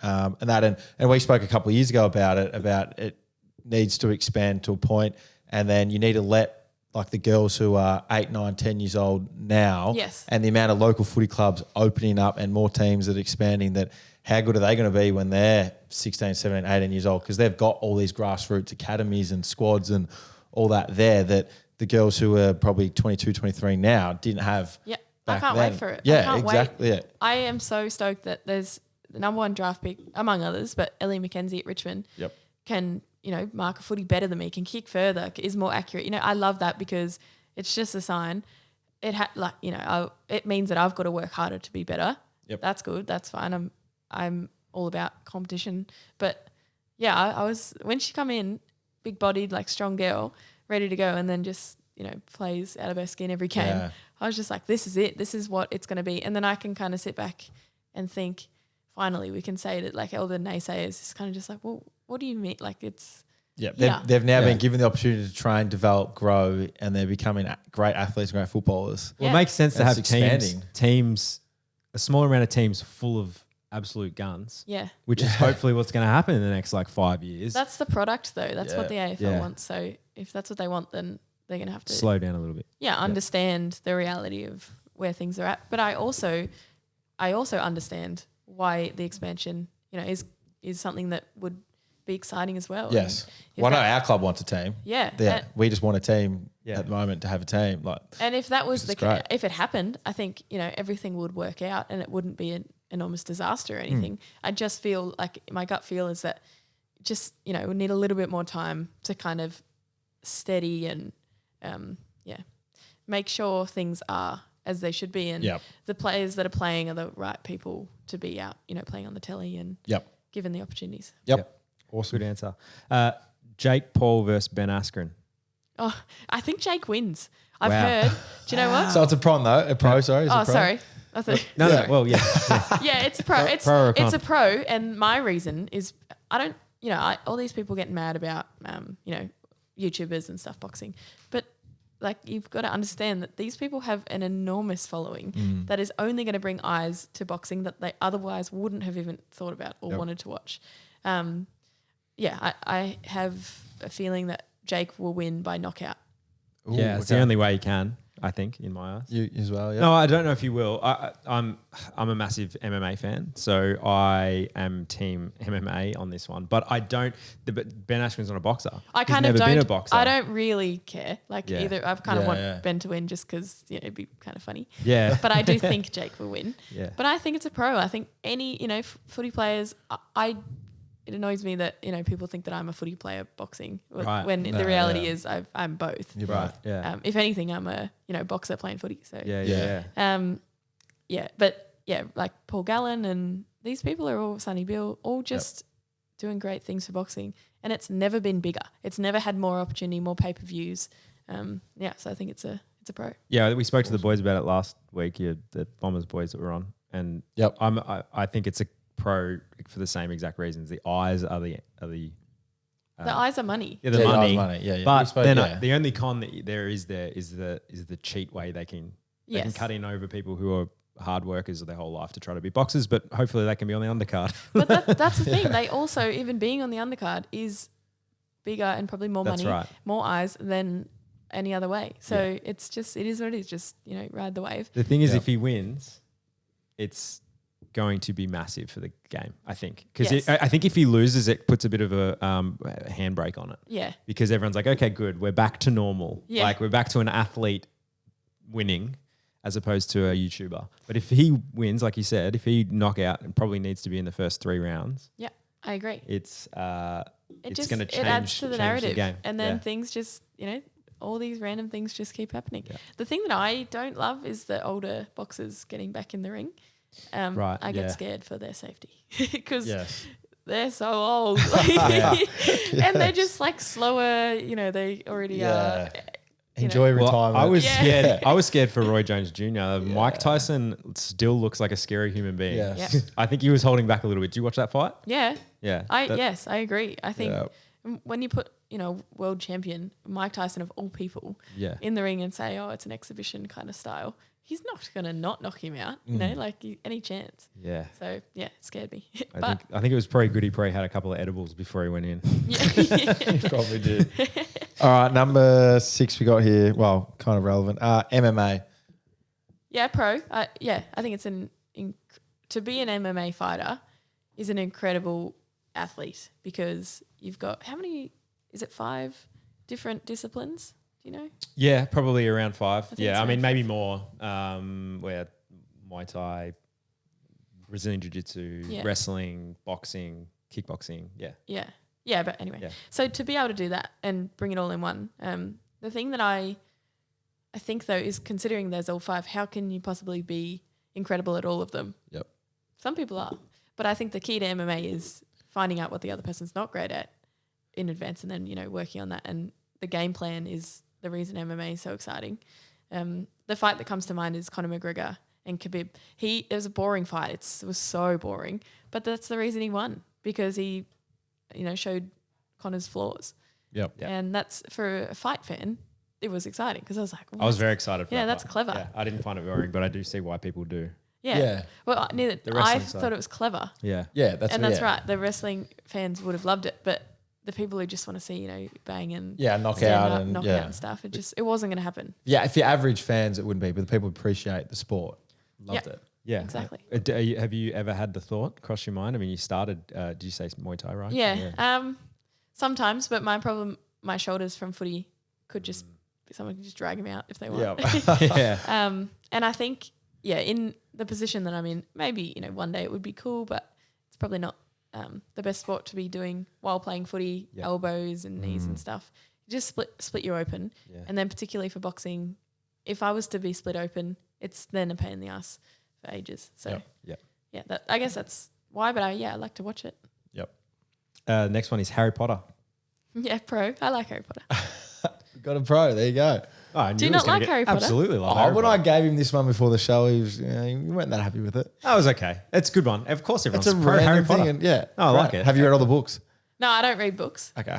we spoke a couple of years ago about it needs to expand to a point, and then you need to let like the girls who are 8, 9, 10 years old now, and the amount of local footy clubs opening up and more teams that are expanding, that how good are they going to be when they're 16, 17, 18 years old, because they've got all these grassroots academies and squads and all that there that the girls who are probably 22, 23 now didn't have. Yeah, I can't wait for it. Yeah, I can't exactly. wait. Yeah. I am so stoked that there's the number one draft pick, among others, but Ellie McKenzie at Richmond can, mark a footy better than me, can kick further, is more accurate. I love that because it's just a sign. It means that I've got to work harder to be better. Yep. That's good. That's fine. I'm all about competition. But I was, when she come in, big bodied, like strong girl, ready to go, and then just, plays out of her skin every game. Yeah. I was just like, this is it. This is what it's going to be. And then I can kind of sit back and think, finally, we can say that, like, all the naysayers is kind of just like, well, what do you mean? Like, it's... They've now been given the opportunity to train, develop, grow, and they're becoming great athletes, great footballers. Well, it makes sense to have teams, a smaller amount of teams full of absolute guns. Yeah. Which is hopefully what's going to happen in the next 5 years. That's the product though. That's what the AFL wants. So if that's what they want, then they're going to have to slow down a little bit. Yeah, understand the reality of where things are at. But I also understand why the expansion, is something that would be exciting as well. Yes. Well, I know our club wants a team. Yeah. We just want a team at the moment to have a team. And if that was if it happened, I think, everything would work out and it wouldn't be an enormous disaster or anything. I just feel like my gut feel is that just, we need a little bit more time to kind of steady and, make sure things are as they should be. And the players that are playing are the right people to be out, playing on the telly and given the opportunities. Yep. Awesome. Good answer. Jake Paul versus Ben Askren. Oh, I think Jake wins. I've heard. Do you know what? So it's a pro, though. A pro, sorry. Is it a pro? Sorry. I thought, no. Well, yeah. Yeah, it's a pro. It's a pro, and my reason is I don't. All these people get mad about YouTubers and stuff boxing, but you've got to understand that these people have an enormous following that is only going to bring eyes to boxing that they otherwise wouldn't have even thought about or wanted to watch. I have a feeling that Jake will win by knockout. Ooh, it's the only way he can, I think, in my eyes. You as well, yeah. No, I don't know if he will. I'm a massive MMA fan, so I am team MMA on this one. But I don't. But Ben Askren's not a boxer. He's never been a boxer. I don't really care. Either I've kind of want Ben to win just because it'd be kind of funny. Yeah. But I do think Jake will win. Yeah. But I think it's a pro. I think any footy players. It annoys me that people think that I'm a footy player boxing when the reality is I'm both. You're right. Yeah. If anything, I'm a boxer playing footy. So like Paul Gallen and these people are all Sonny Bill, all just doing great things for boxing, and it's never been bigger. It's never had more opportunity, more pay-per-views. So I think it's a pro. Yeah, we spoke to the boys about it last week. The Bombers boys that were on, and I think it's a pro for the same exact reasons. The eyes are the eyes are money. Yeah, the money. Yeah. But then the only con that there is the cheat way they can cut in over people who are hard workers their whole life to try to be boxers, but hopefully they can be on the undercard. But that's the thing. They also, even being on the undercard is bigger and probably more money, more eyes than any other way. So it is what it is. Just, ride the wave. The thing is, if he wins, it's going to be massive for the game, I think. Because Yes. I think if he loses, it puts a bit of a handbrake on it. Yeah. Because everyone's like, okay, good, we're back to normal. Yeah. Like we're back to an athlete winning as opposed to a YouTuber. But if he wins, like you said, if he knock out, it probably needs to be in the first 3 rounds. Yeah, I agree. It's going to change. It adds to the narrative. game. And then things just, all these random things just keep happening. Yeah. The thing that I don't love is the older boxers getting back in the ring. I get scared for their safety because they're so old. And they're just like slower, they already are. Enjoy retirement. I was scared. I was scared for Roy Jones Jr. Mike Tyson still looks like a scary human being. Yes. Yeah. I think he was holding back a little bit. Did you watch that fight? Yeah. Yeah. I agree. I think when you put, world champion Mike Tyson of all people in the ring and say, oh, it's an exhibition kind of style, he's not going to not knock him out, any chance. Yeah. So, it scared me. I think it was pretty good. He probably had a couple of edibles before he went in. He probably did. All right, number 6 we got here. Well, kind of relevant. MMA. Yeah, pro. I think it's to be an MMA fighter is an incredible athlete because you've got how many? Is it 5 different disciplines? Do you know? Yeah, probably around 5. I mean maybe more. Where Muay Thai, Brazilian Jiu-Jitsu, wrestling, boxing, kickboxing. Yeah. Yeah, but anyway. So to be able to do that and bring it all in one, the thing that I think though is considering there's all 5, how can you possibly be incredible at all of them? Yep. Some people are, but I think the key to MMA is finding out what the other person's not great at in advance and then, working on that. And the game plan is the reason MMA is so exciting. The fight that comes to mind is Conor McGregor and Khabib. It was a boring fight. It was so boring, but that's the reason he won because he, showed Conor's flaws. Yep. And that's for a fight fan, it was exciting because I was like, I was very excited for that. Yeah, that's fight. clever. Yeah, I didn't find it boring, but I do see why people do. Yeah. Well, I wrestling thought side. it was clever. Yeah. Yeah, that's right. The wrestling fans would have loved it, but the people who just want to see, bang and knockout stand and and stuff, it wasn't going to happen. Yeah, if you're average fans, it wouldn't be, but the people who appreciate the sport loved it. Yeah, exactly. Have you ever had the thought cross your mind? I mean, you started. Did you say Muay Thai, right? Yeah. Sometimes, but my shoulders from footy could just someone can just drag them out if they want. Yeah. And I think in the position that I'm in, maybe one day it would be cool, but it's probably not the best sport to be doing while playing footy. Elbows and knees and stuff. Just split you open, and then particularly for boxing, if I was to be split open, it's then a pain in the ass for ages. So I guess that's why. But I like to watch it. Yep. Next one is Harry Potter. Yeah, pro. I like Harry Potter. Got a pro. There you go. Oh, I knew Do you it was not gonna like Harry Potter? Absolutely love Oh, Harry when Potter. I gave him this one before the show, he weren't that happy with it. That was okay. It's a good one. Of course, everyone's It's a pro random Harry Potter. thing. And No, I like it. Have you read all the books? No, I don't read books. Okay.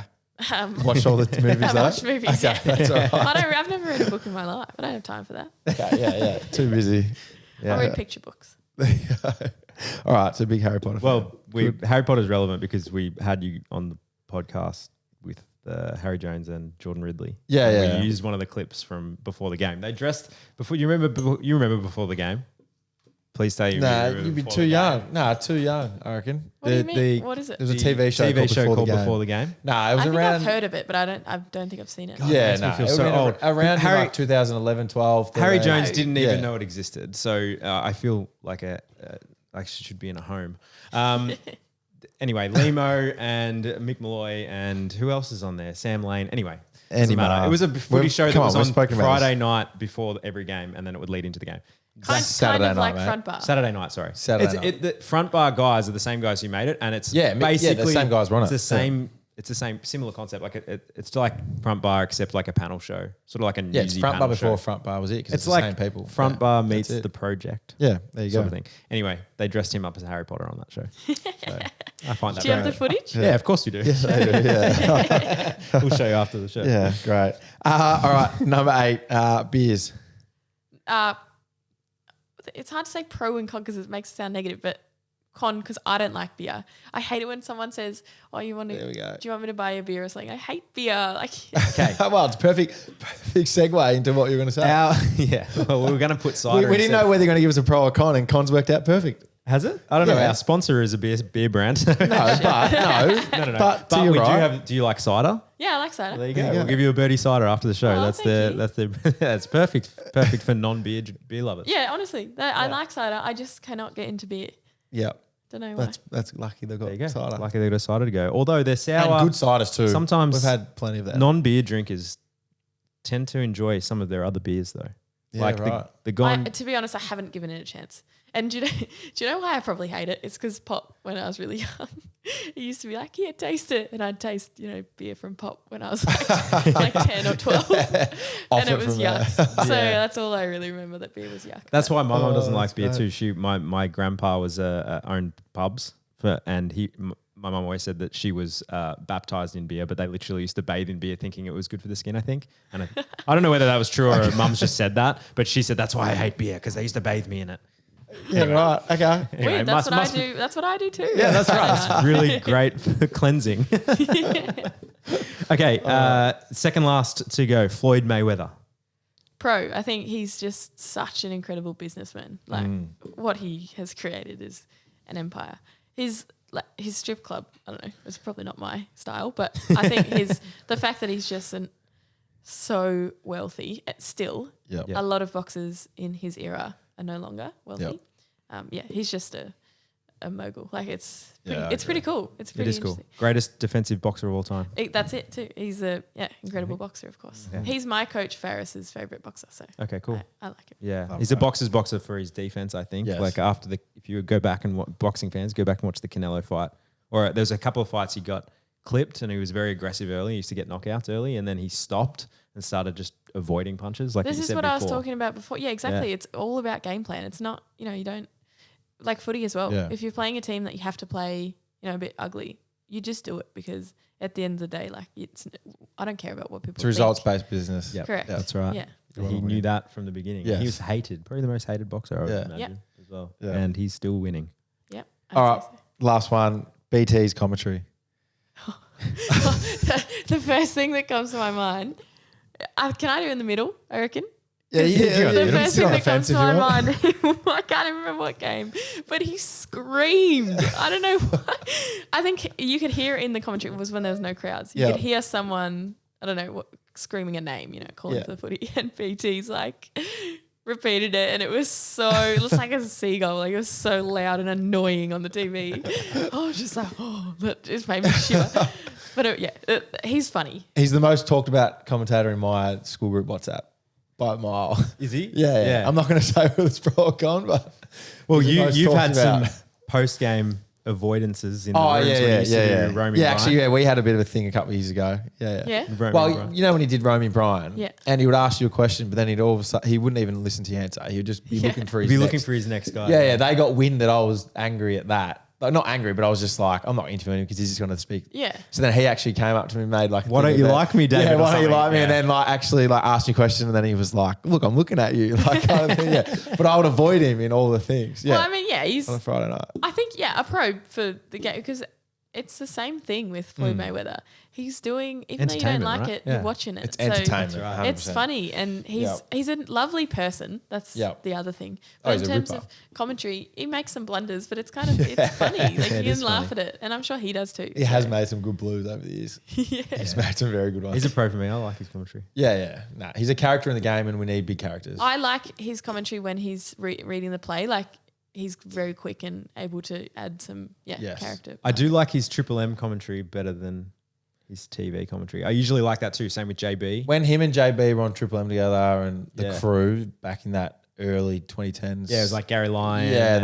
Um, Watched all the movies? I watch movies. Okay, that's all right. I've never read a book in my life. I don't have time for that. Okay, yeah. Too busy. Yeah. I read picture books. All right, so big Harry Potter fan. Well, Harry Potter's relevant because we had you on the podcast with Harry Jones and Jordan Ridley. We used one of the clips from before the game. They dressed before. You remember before the game? Please say you. Nah, remember you'd be before too the young. game. Nah, too young, I reckon. What do you mean? What is it? There was a TV show called Before the Game. Nah, it was I think around. I've heard of it, but I don't think I've seen it. Yeah, makes me no, feel it so was old. around Harry- like 2011, 12. Harry 13. Jones didn't even Yeah. know it existed, so I feel like she should be in a home. Anyway, Limo and Mick Malloy and who else is on there? Sam Lane. Anyway, doesn't matter. It was a footy show that was on Friday night before every game, and then it would lead into the game. Kind Saturday of night, like mate. front bar. Saturday night, sorry. Saturday night. The front bar guys are the same guys who made it, and it's Yeah, the basically same guys run it's it. the same. It's the same similar concept. Like it's like front bar, except like a panel show, sort of like a Yeah, it's newsy front bar panel before show. front bar was it? Because It's the like same people. front Yeah, bar that's meets it. the project. Yeah, there you Sort go. of thing. Anyway, they dressed him up as Harry Potter on that show. So I find that Do you have very- the footage? Yeah, of course you do. Yeah. We'll show you after the show. Yeah, great. All right, number 8, beers. It's hard to say pro and con because it makes it sound negative, but con because I don't like beer. I hate it when someone says, "Oh, you want to? There we go. Do you want me to buy you a beer?" Or something. I hate beer. Like, Okay. Well, it's perfect segue into what you're going to say. Yeah. Well, we were going to put cider. we didn't know whether you're going to give us a pro or con, and con's worked out perfect. Has it? I don't know. Yeah. Our sponsor is a beer brand. No, but no. But, But you're we right. do you like cider? yeah, I like cider. There you go. We'll give you a birdie cider after the show. Oh, that's thank you. that's perfect for non-beer beer lovers. Yeah, honestly, I like cider. I just cannot get into beer. Yeah, Don't know why. that's lucky they've got There you go. cider. Lucky they got a cider to go. Although they're sour. And good ciders too. Sometimes we've had plenty of that. non-beer drinkers tend to enjoy some of their other beers though. Yeah, like right. the gone. To be honest, I haven't given it a chance. And do you know why I probably hate it? It's because Pop, when I was really young, he used to be like, "Here, taste it," and I'd taste, beer from Pop when I was like 10 or 12, and it was yuck. So that's all I really remember. That beer was yuck. That's why my mum doesn't like that's beer great. too. My grandpa was owned pubs and my mum always said that she was baptized in beer, but they literally used to bathe in beer thinking it was good for the skin, I think. And I don't know whether that was true or mum's just said that, but she said that's why I hate beer because they used to bathe me in it. Yeah, right. Okay. Anyway, Weird. That's what I do. That's what I do too. Yeah, that's right. It's really great for cleansing. Okay, second last to go, Floyd Mayweather. Pro. I think he's just such an incredible businessman. Like what he has created is an empire. His strip club, I don't know, it's probably not my style, but I think the fact that he's just so wealthy still. Yep. A lot of boxers in his era are no longer wealthy. He's just a mogul. Like it's pretty cool. It's pretty It is cool. interesting. Greatest defensive boxer of all time. That's it too. He's a incredible boxer, of course. Yeah. He's my coach Ferris's favorite boxer. So Okay, cool. I like him. Yeah, he's a boxer's boxer for his defense, I think. Yes. Like if you go back and boxing fans, go back and watch the Canelo fight. Or there's a couple of fights he got clipped and he was very aggressive early. He used to get knockouts early and then he stopped and started just avoiding punches. Like This you is said what before. I was talking about before. Yeah, exactly. Yeah. It's all about game plan. It's not, you don't like footy as well. Yeah. If you're playing a team that you have to play, a bit ugly, you just do it because at the end of the day, like I don't care about what people It's think. results-based business. Yep, Correct. that's right. Yeah. He knew that from the beginning. Yes. He was hated, probably the most hated boxer I would Yeah. imagine Yep. as well. Yeah. And he's still winning. Yep. All right, last one. BT's commentary. The first thing that comes to my mind, can I do in the middle, I reckon? Yeah, The first sit thing on the that comes fence to if my you want. mind, I can't even remember what game, but he screamed. I don't know why. I think you could hear it in the commentary. It was when there was no crowds. You Yeah. could hear someone, I don't know, screaming a name, calling Yeah. for the footy. And BT's like repeated it, and it was like a seagull. Like it was so loud and annoying on the TV. I was just like, that just made me shiver. But he's funny. He's the most talked about commentator in my school group WhatsApp by a mile. Is he? Yeah. I'm not going to say whether it's pro or con, but Well, he's the most you've had talked about. some post-game avoidances in the Oh, rooms when you yeah. used to do Romy Yeah, actually, Bryant. we had a bit of a thing a couple of years ago. Yeah. Romy Well, Bryant. you know when he did Romy Bryan, Yeah. and he would ask you a question, but then he'd all of a sudden, he wouldn't even listen to your answer. He would just be looking for his Be next. looking for his next guy. Yeah, they got wind that I was angry at that. Like, not angry, but I was just like, I'm not interviewing him because he's just going to speak. Yeah. So then he actually came up to me and made like, a Why thing don't you about- like me, David, Yeah, or why don't you something? like me? And Yeah. then actually asked me a question, and then he was like, look, I'm looking at you, like kind of thing. Yeah, but I would avoid him in all the things. Yeah, Well, I mean, he's on a Friday night. I think, a pro for the game because it's the same thing with Floyd Mayweather. He's doing, even though you don't Entertainment, like right? it, Yeah. you're watching it. It's So entertainment. That's right. It's 100%. funny, and he's a lovely person. That's Yep. the other thing. Oh, But he's in a terms ripper. of commentary, he makes some blunders, but it's kind of it's funny. Like you it is can laugh funny. at it, and I'm sure he does too. He has made some good blues over the years. He's made some very good ones. He's a pro for me. I like his commentary. yeah. Nah, he's a character in the game, and we need big characters. I like his commentary when he's reading the play. Like he's very quick and able to add some Yes. character. I do like his Triple M commentary better than his TV commentary. I usually like that too. Same with JB. When him and JB were on Triple M together, and the Yeah. crew back in that early 2010s. Yeah, it was like Gary Lyon. Yeah, and,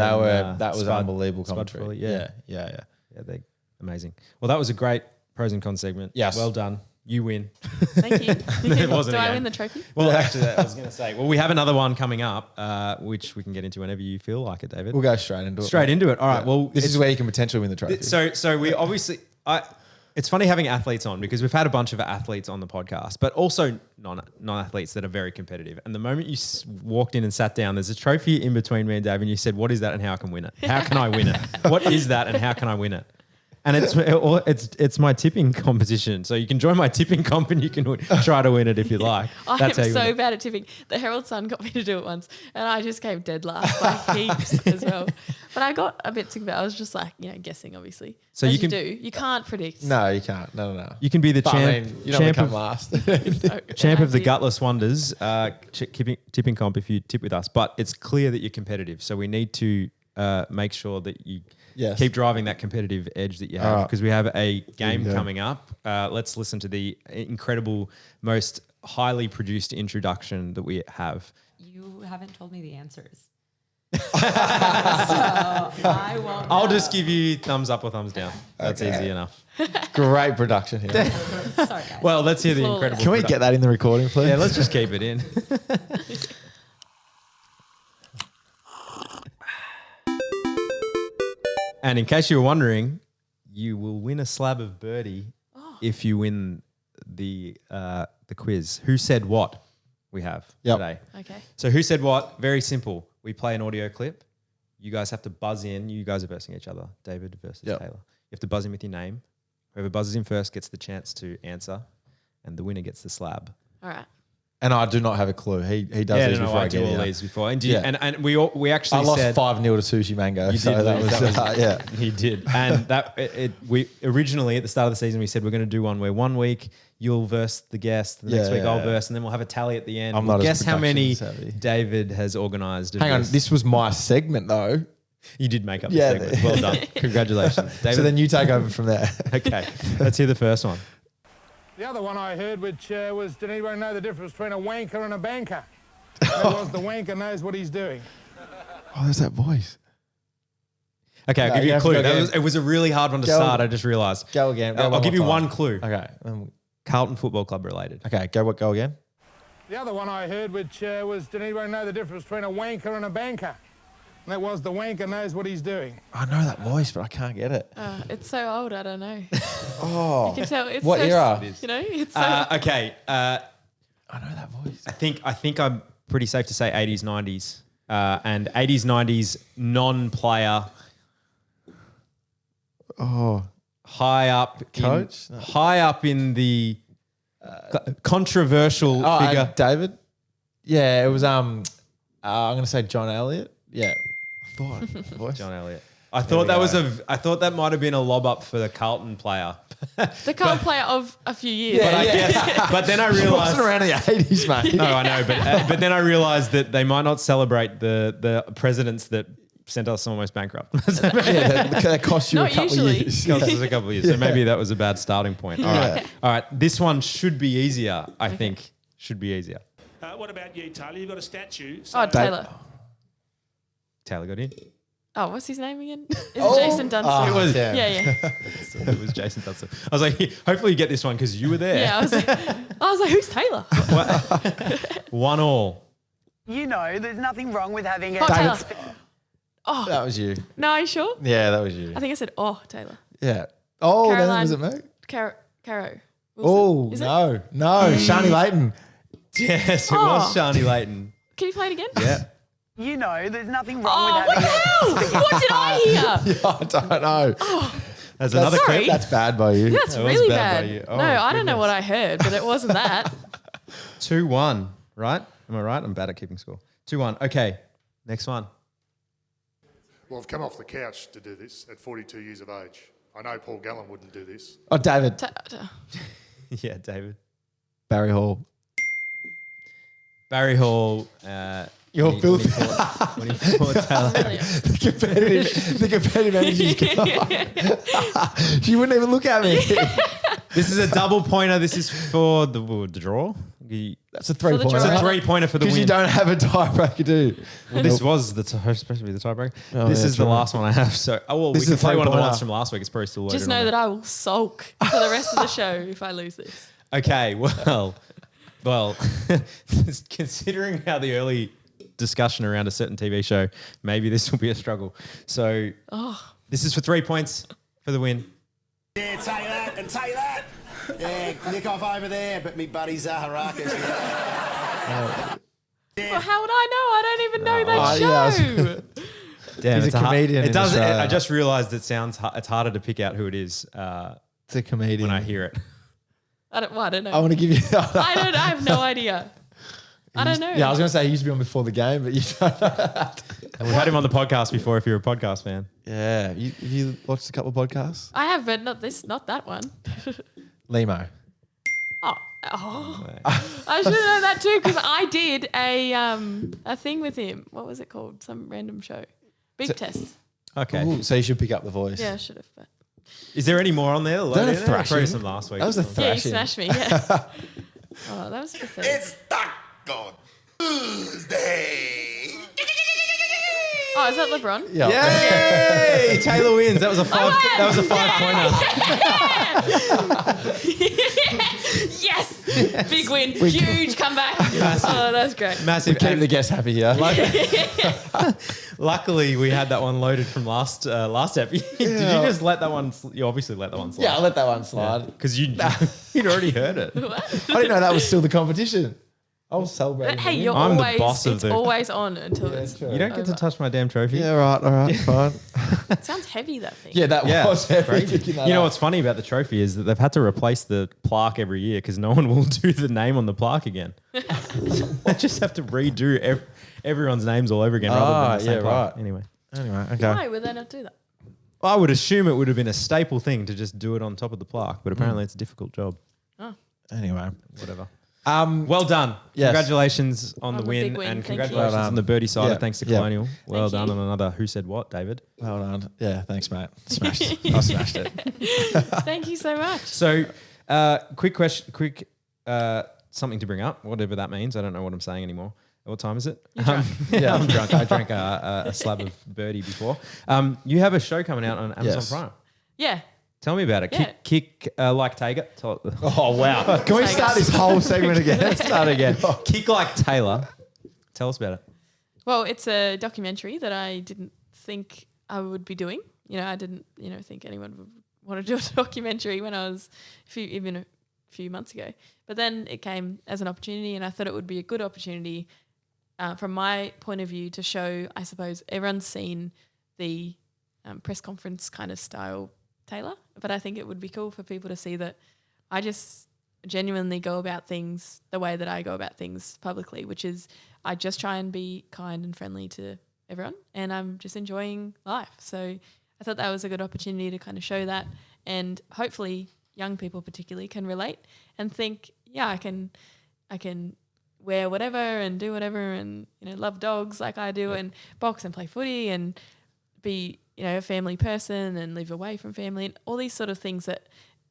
that was Spud- unbelievable Spud commentary. Foley, Yeah. Yeah, they're amazing. Well, that was a great pros and cons segment. Yes. Well done. You win. Thank you. It wasn't Do a I game. win the trophy? Well, actually, I was going to say, we have another one coming up, which we can get into whenever you feel like it, David. We'll go straight into it. Straight into it. All right. Yeah. Well, this is where you can potentially win the trophy. So we obviously, It's funny having athletes on because we've had a bunch of athletes on the podcast, but also non-athletes that are very competitive. And the moment you walked in and sat down, there's a trophy in between me and Dave, and you said, "What is that, and how can I win it? How can I win it? What is that, and how can I win it?" And it's my tipping competition. So you can join my tipping comp and you can try to win it if you like. I'm so bad at tipping. The Herald Sun got me to do it once, and I just came dead last by heaps as well. But I got a bit sick of it. I was just like, guessing, obviously. So you do. You can't predict. No, you can't. No. You can be the champ. You don't champ come of, last. champ of the gutless wonders. Tipping comp if you tip with us. But it's clear that you're competitive. So we need to make sure that you keep driving that competitive edge that you have, because we have a game coming up. Let's listen to the incredible, most highly produced introduction that we have. You haven't told me the answers. So I won't I'll know. just give you thumbs up or thumbs down. That's easy enough. Great production here. Sorry, guys. Well, let's hear the Flawless. incredible. Can we get that in the recording, please? Yeah, let's just keep it in. And in case you were wondering, you will win a slab of birdie if you win the quiz. Who said what? We have today. Okay. So who said what? Very simple. We play an audio clip. You guys have to buzz in. You guys are versing each other. David versus Taylor. You have to buzz in with your name. Whoever buzzes in first gets the chance to answer, and the winner gets the slab. All right. And I do not have a clue. He does these before I get do all here. these before. And, and we actually I lost said 5-0 to Sushi Mango. You So did that lose. was yeah. he did. And we originally at the start of the season we said we're going to do one where 1 week you'll verse the guest, the next week I'll verse, and then we'll have a tally at the end. I'm not as guess how many production savvy. David has organised. Hang on, this was my segment though. You did make up the segment. Well done. Congratulations, David. So then you take over from there. Okay, let's hear the first one. The other one I heard, which was, did anyone know the difference between a wanker and a banker? That was the wanker knows what he's doing. Oh, there's that voice. Okay, I'll give you a have to clue. go again. It was a really hard one to Go. start. I just realised. Go again. I'll give you one clue. Okay. Carlton Football Club related. Okay, go again. The other one I heard, which was, did anyone know the difference between a wanker and a banker? And that was the wanker knows what he's doing. I know that voice, but I can't get it. It's so old, I don't know. Oh, You can tell it's what so, era? It's so Okay. I know that voice. I think I'm pretty safe to say 80s, 90s. And 80s, 90s non-player. Oh, High up. Coach? No. High up in the controversial figure. David. Yeah, it was. I'm gonna say John Elliott. Yeah, I thought voice. John Elliott. I thought that might have been a lob up for the Carlton player. the current player of a few years. But I guess. But then I He realised. wasn't around in the 80s, mate. No, I know, but then I realised that they might not celebrate the presidents that sent us almost bankrupt. that cost you Not a couple usually. of years. Cost us a couple of years, so maybe that was a bad starting point. All right. This one should be easier. I think should be easier. What about you, Taylor? You've got a statue. Oh, Taylor. Taylor got in. Oh, what's his name again? Is it Jason Dunstall? It was. damn. Yeah. It was Jason Dunstall. I was like, hopefully you get this one because you were there. Yeah, I was like, who's Taylor? 1-1. You know, there's nothing wrong with having a... Oh, Taylor. That was you. No, are you sure? Yeah, that was you. I think I said, Taylor. Yeah. Oh, then Caroline. was it me? Caro. Oh, Is it? no. Shani Layton. Yes, it was Shani Layton. Can you play it again? Yeah. You know, there's nothing wrong with What having the hell? What did I hear? I don't know. There's another sorry. clip. That's bad by you. That's That was really bad by bad. you. Oh, No, I don't know goodness. what I heard, but it wasn't that. 2-1, right? Am I right? I'm bad at keeping score. 2-1. Okay, next one. Well, I've come off the couch to do this at 42 years of age. I know Paul Gallen wouldn't do this. Oh, David. Yeah, David. Barry Hall. Barry Hall. You're filthy. When he fought Taylor. The competitive energy's gone. She wouldn't even look at me. This is a double pointer. This is for the draw. That's a For the 3-pointer. draw. It's a 3-pointer for the Because win. you don't have a tiebreaker, do you? Well, this was supposed to be the tiebreaker. Oh, This yeah, is the true. last one I have. So, we This can is a play one of the 3-pointer. ones from last week. It's probably still loaded Just know that I will sulk for the rest of the show if I lose this. Okay, well, considering how the early discussion around a certain TV show, maybe this will be a struggle. So this is for 3 points for the win. Yeah, take that and take that. Yeah, nick off over there, but me buddy Zaharakis. Well, how would I know? I don't even know that show. Damn, He's it's a comedian It in does. Australia. I just realised it's harder to pick out who it is It's a comedian. when I hear it. I don't know. I want to give you. I have no idea. I don't know. Yeah, I was going to say he used to be on before the game, but you don't know. And we've had him on the podcast before. If you're a podcast fan, Yeah, have you watched a couple of podcasts? I have, but not that one. Limo. Oh. I should have known that too because I did a thing with him. What was it called? Some random show. Beep test. okay. Ooh, so you should pick up the voice. Yeah, I should have. But Is there any more on there? Don't have thrashing. Probably some last week. That was a yeah, you thrashing. smashed me. Yeah. Oh, that was pathetic. It's Taco Tuesday. Oh, is that LeBron? Yeah. Yay! Taylor wins. That was a five. That was a 5-pointer. Yes! Big win. Huge comeback. Oh, that's great. Massive. Keep the guests happy here. Luckily, we had that one loaded from last epi. Did you just let that one? You obviously let that one slide. Yeah, I'll let that one slide. Because you'd already heard it. What? I didn't know that was still the competition. I was celebrating. Hey, the win. you're I'm the always boss of it's the- always on until it's You don't get to over. touch my damn trophy. Yeah, right, all right, fine. It sounds heavy, that thing. Yeah, that Yeah, was heavy. crazy. picking that You know up. what's funny about the trophy is that they've had to replace the plaque every year because no one will do the name on the plaque again. They just have to redo everyone's names all over again rather than the same plaque. right. Anyway, okay. Why would they not do that? I would assume it would have been a staple thing to just do it on top of the plaque, but apparently it's a difficult job. Anyway, Whatever. Well done. Yes. Congratulations on the the win, big win. and Thank you. congratulations Well done. on the birdie side. Yeah. Thanks to Yeah. Colonial. Well Thank done you. on another Who Said What, David. well done. Yeah, thanks, mate. Smashed. I smashed it. Thank you so much. So, quick question, something to bring up, whatever that means. I don't know what I'm saying anymore. What time is it? Yeah, I'm drunk. I drank a slab of birdie before. You have a show coming out on Amazon Yes. Prime. Yeah. Tell me about it. Yeah. Kick like Taylor. Oh, wow. Can we start this whole segment again? Let's start again. Kick like Taylor. Tell us about it. Well, it's a documentary that I didn't think I would be doing. You know, I didn't, think anyone would want to do a documentary when I was even a few months ago. But then it came as an opportunity, and I thought it would be a good opportunity from my point of view to show, I suppose, everyone's seen the press conference kind of style Taylor, but I think it would be cool for people to see that I just genuinely go about things the way that I go about things publicly, which is I just try and be kind and friendly to everyone, and I'm just enjoying life. So I thought that was a good opportunity to kind of show that, and hopefully young people particularly can relate and think, yeah, I can wear whatever and do whatever and love dogs like I do and box and play footy and be a family person and live away from family and all these sort of things that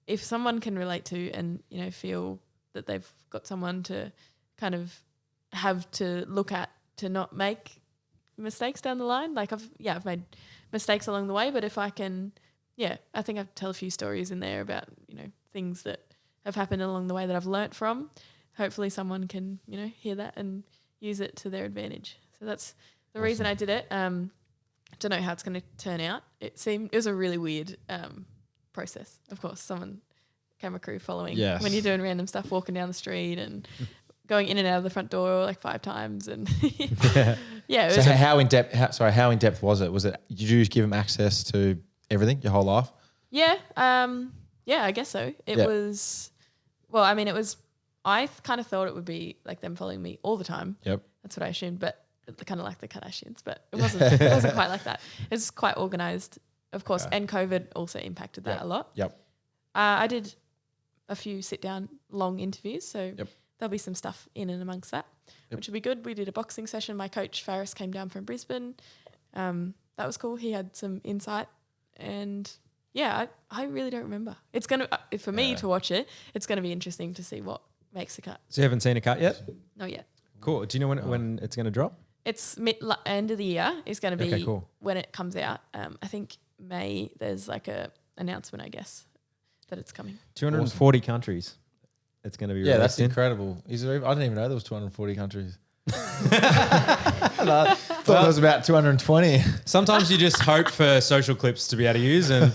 if someone can relate to and feel that they've got someone to kind of have to look at to not make mistakes down the line. Like I've made mistakes along the way, but if I can, I think I tell a few stories in there about things that have happened along the way that I've learnt from. Hopefully someone can hear that and use it to their advantage. So that's the reason I did it. Don't know how it's going to turn out. It was a really weird process. Of course, camera crew following when you're doing random stuff, walking down the street and going in and out of the front door like 5 times. And it So was how in depth was it? Did you just give them access to everything your whole life? I guess so. It was. Well, I mean, it was. I kind of thought it would be like them following me all the time. Yep. That's what I assumed, but kind of like the Kardashians, but it wasn't. It wasn't quite like that. It's quite organised, of course, and COVID also impacted that a lot. Yep. I did a few sit-down long interviews, so there'll be some stuff in and amongst that, which will be good. We did a boxing session. My coach Faris came down from Brisbane. That was cool. He had some insight, and I really don't remember. It's gonna for me to watch it. It's gonna be interesting to see what makes the cut. So you haven't seen a cut yet? Not yet. Cool. Do you know when it's going to drop? It's end of the year. It's going to be cool. when it comes out. I think May. There's like a announcement, I guess, that it's coming. 240 countries. It's going to be Yeah, released that's incredible. I didn't even know there was 240 countries. I thought there was about 220. Sometimes you just hope for social clips to be able to use, and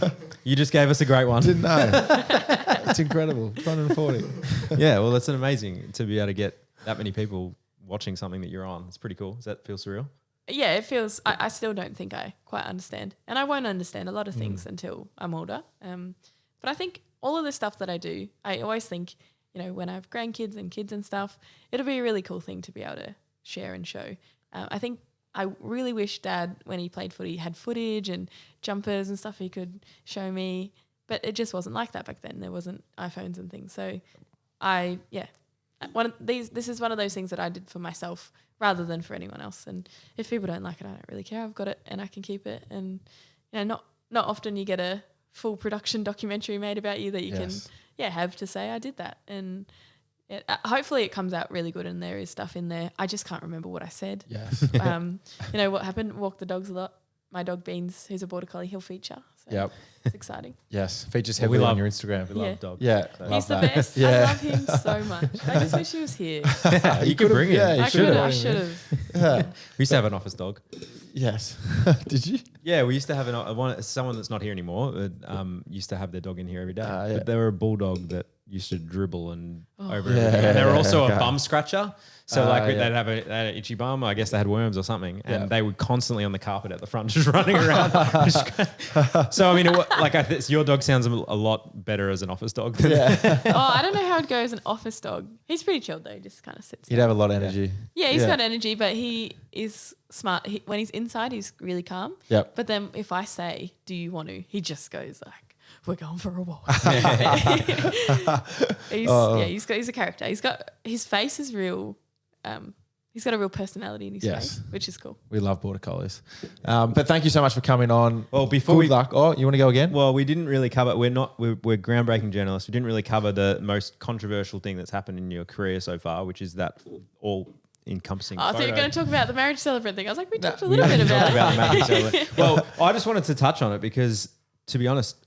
You just gave us a great one. Didn't know. It's incredible. 240. Yeah, well, that's an amazing to be able to get that many people watching something that you're on. It's pretty cool. Does that feel surreal? Yeah, it feels. I still don't think I quite understand, and I won't understand a lot of things until I'm older. But I think all of the stuff that I do, I always think, when I have grandkids and kids and stuff, it'll be a really cool thing to be able to share and show. I think I really wish Dad, when he played footy, had footage and jumpers and stuff he could show me, but it just wasn't like that back then. There wasn't iPhones and things. So this is one of those things that I did for myself rather than for anyone else. And if people don't like it, I don't really care. I've got it and I can keep it. And not often you get a full production documentary made about you that you can have to say I did that. And hopefully it comes out really good and there is stuff in there. I just can't remember what I said. Yes. What happened? Walk the dogs a lot. My dog Beans, who's a border collie, he'll feature. So it's exciting. Yes. Features heavily on your Instagram. We love dogs. Yeah. He's the best. Yeah. I love him so much. I just wish he was here. You could bring him. Yeah, I should have. We used to have an office dog. Yes. Did you? Yeah, we used to have someone that's not here anymore. Used to have their dog in here every day. But they were a bulldog that used to dribble and over everything. And they were also a bum scratcher. So they had an itchy bum. I guess they had worms or something, and they were constantly on the carpet at the front, just running around. So I mean, your dog sounds a lot better as an office dog. Than I don't know how it goes an office dog. He's pretty chilled though. He just kind of sits. He'd have a lot of energy. Yeah, he's got energy, but he is smart. When he's inside, he's really calm. Yep. But then if I say, "Do you want to?" he just goes like, "We're going for a walk." He's a character. His face is real. He's got a real personality in his face, which is cool. We love border collies. But thank you so much for coming on. Well, before Good luck. Oh, you want to go again? Well, we didn't really cover. We're groundbreaking journalists. We didn't really cover the most controversial thing that's happened in your career so far, which is that all-encompassing. I thought you were going to talk about the marriage celebrant thing. I was like, we talked a little bit about the marriage celebrant. Well, I just wanted to touch on it because, to be honest,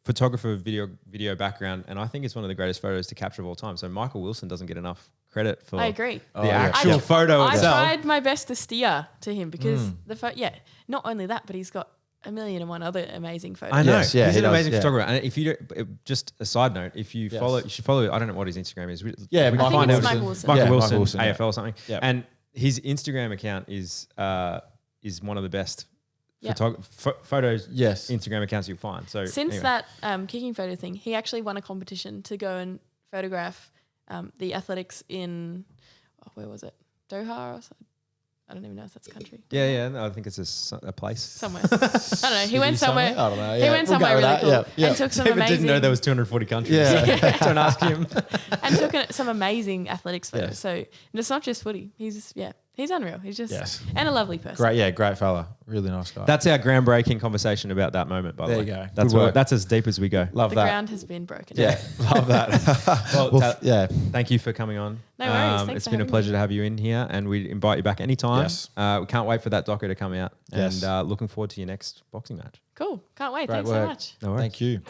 photographer, video background, and I think it's one of the greatest photos to capture of all time. So Michael Wilson doesn't get enough credit for I agree. the actual photo itself. I tried my best to steer to him because not only that, but he's got 1,000,001 other amazing photos. I know. Yes, he's an amazing photographer. And if you don't, just a side note, if you follow, you should follow, I don't know what his Instagram is. Yeah, I think it's Michael Wilson. Michael Wilson, yeah. AFL or something. Yep. And his Instagram account is one of the best photos, Instagram accounts you'll find. So since that kicking photo thing, he actually won a competition to go and photograph the athletics in where was it? Doha or something? I don't even know if that's a country. Yeah. No, I think it's a place somewhere. I don't know. He went somewhere. I don't know. Yeah. He went somewhere really cool and took some David amazing. Didn't know there was 240 countries. Yeah. Don't ask him. And took some amazing athletics photos. Yes. So and it's not just footy. He's unreal. He's just and a lovely person. Great fella. Really nice guy. That's our groundbreaking conversation about that moment, by the way. There you go. That's as deep as we go. Love the that. ground has been broken. Yeah, love that. Well, thank you for coming on. No worries. Thanks it's for been a having pleasure me. to have you in here, and we invite you back anytime. Yes. We can't wait for that doco to come out, Yes. and looking forward to your next boxing match. Cool. Can't wait. Great Thanks work. so much. No worries. Thank you.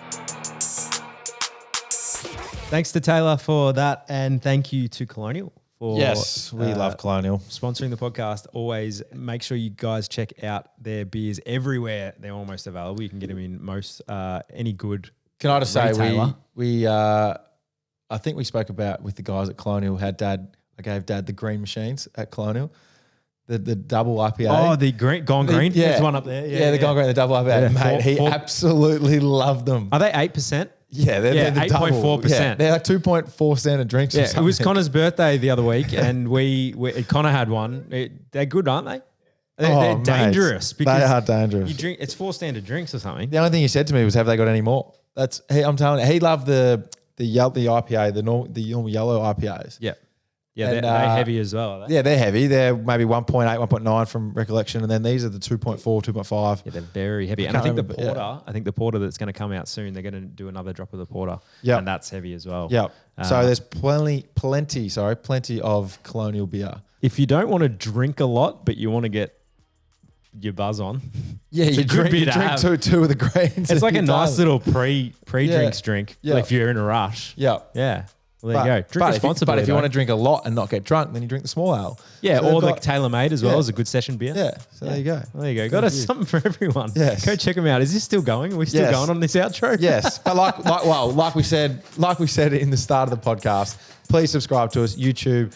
Thanks to Taylor for that, and thank you to Colonial for We love Colonial. sponsoring the podcast. Always make sure you guys check out their beers everywhere. They're almost available. You can get them in most any good. Can I just say retailer. we I think we spoke about with the guys at Colonial. I gave Dad the green machines at Colonial, the double IPA. Oh, the green, gone green. Yeah. There's one up there. Yeah, the gone green, the double IPA. Yeah, Mate, he four- absolutely loved them. Are they 8%? Yeah, they're the double. 8.4%. Yeah, they're like 2.4 standard drinks. Or Yeah, something. it was Connor's birthday the other week, and Connor had one. They're good, aren't they? They're mate, dangerous. They are dangerous. You drink. It's 4 standard drinks or something. The only thing he said to me was, "Have they got any more?" I'm telling you, he loved the IPA, the normal yellow IPAs. Yeah, And, they're heavy as well. Are they? Yeah, they're heavy. They're maybe 1.8, 1.9 from recollection, and then these are the 2.4, 2.5. Yeah, they're very heavy. And I think the porter that's going to come out soon, they're going to do another drop of the porter. Yep. And that's heavy as well. Yeah. So there's plenty of Colonial beer. If you don't want to drink a lot, but you want to get your buzz on, You drink two of the grains. It's like a You're nice done. little pre-drinks drink Yeah. if you're in a rush. Yeah. Yeah. Well, there you go. Drink responsibly. But if you though. want to drink a lot and not get drunk, then you drink the small ale. Yeah, So or they've the got- tailor-made as well Yeah. as a good session beer. Yeah, so there you go. There you go. Got us something for everyone. Yes. Go check them out. Is this still going? Are we still Yes. going on this outro? Yes, but like we said in the start of the podcast, please subscribe to us. YouTube,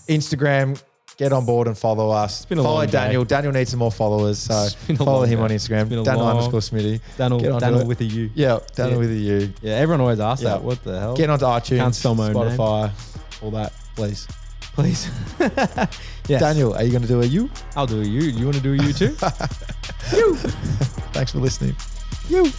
Instagram. Get on board and follow us. been a Follow long day. Daniel. Daniel needs some more followers, so been a follow long him day. on It's Instagram. been a Daniel long- _Smitty. Daniel Get onto Daniel it. with a U. Yeah, Daniel Yeah. with a U. Yeah, everyone always asks Yeah. that. What the hell? Get onto iTunes, Can't spell my own name. Spotify, all that, please. Please. Yes. Daniel, are you going to do a U? I'll do a U. You want to do a U too? Thanks for listening. You.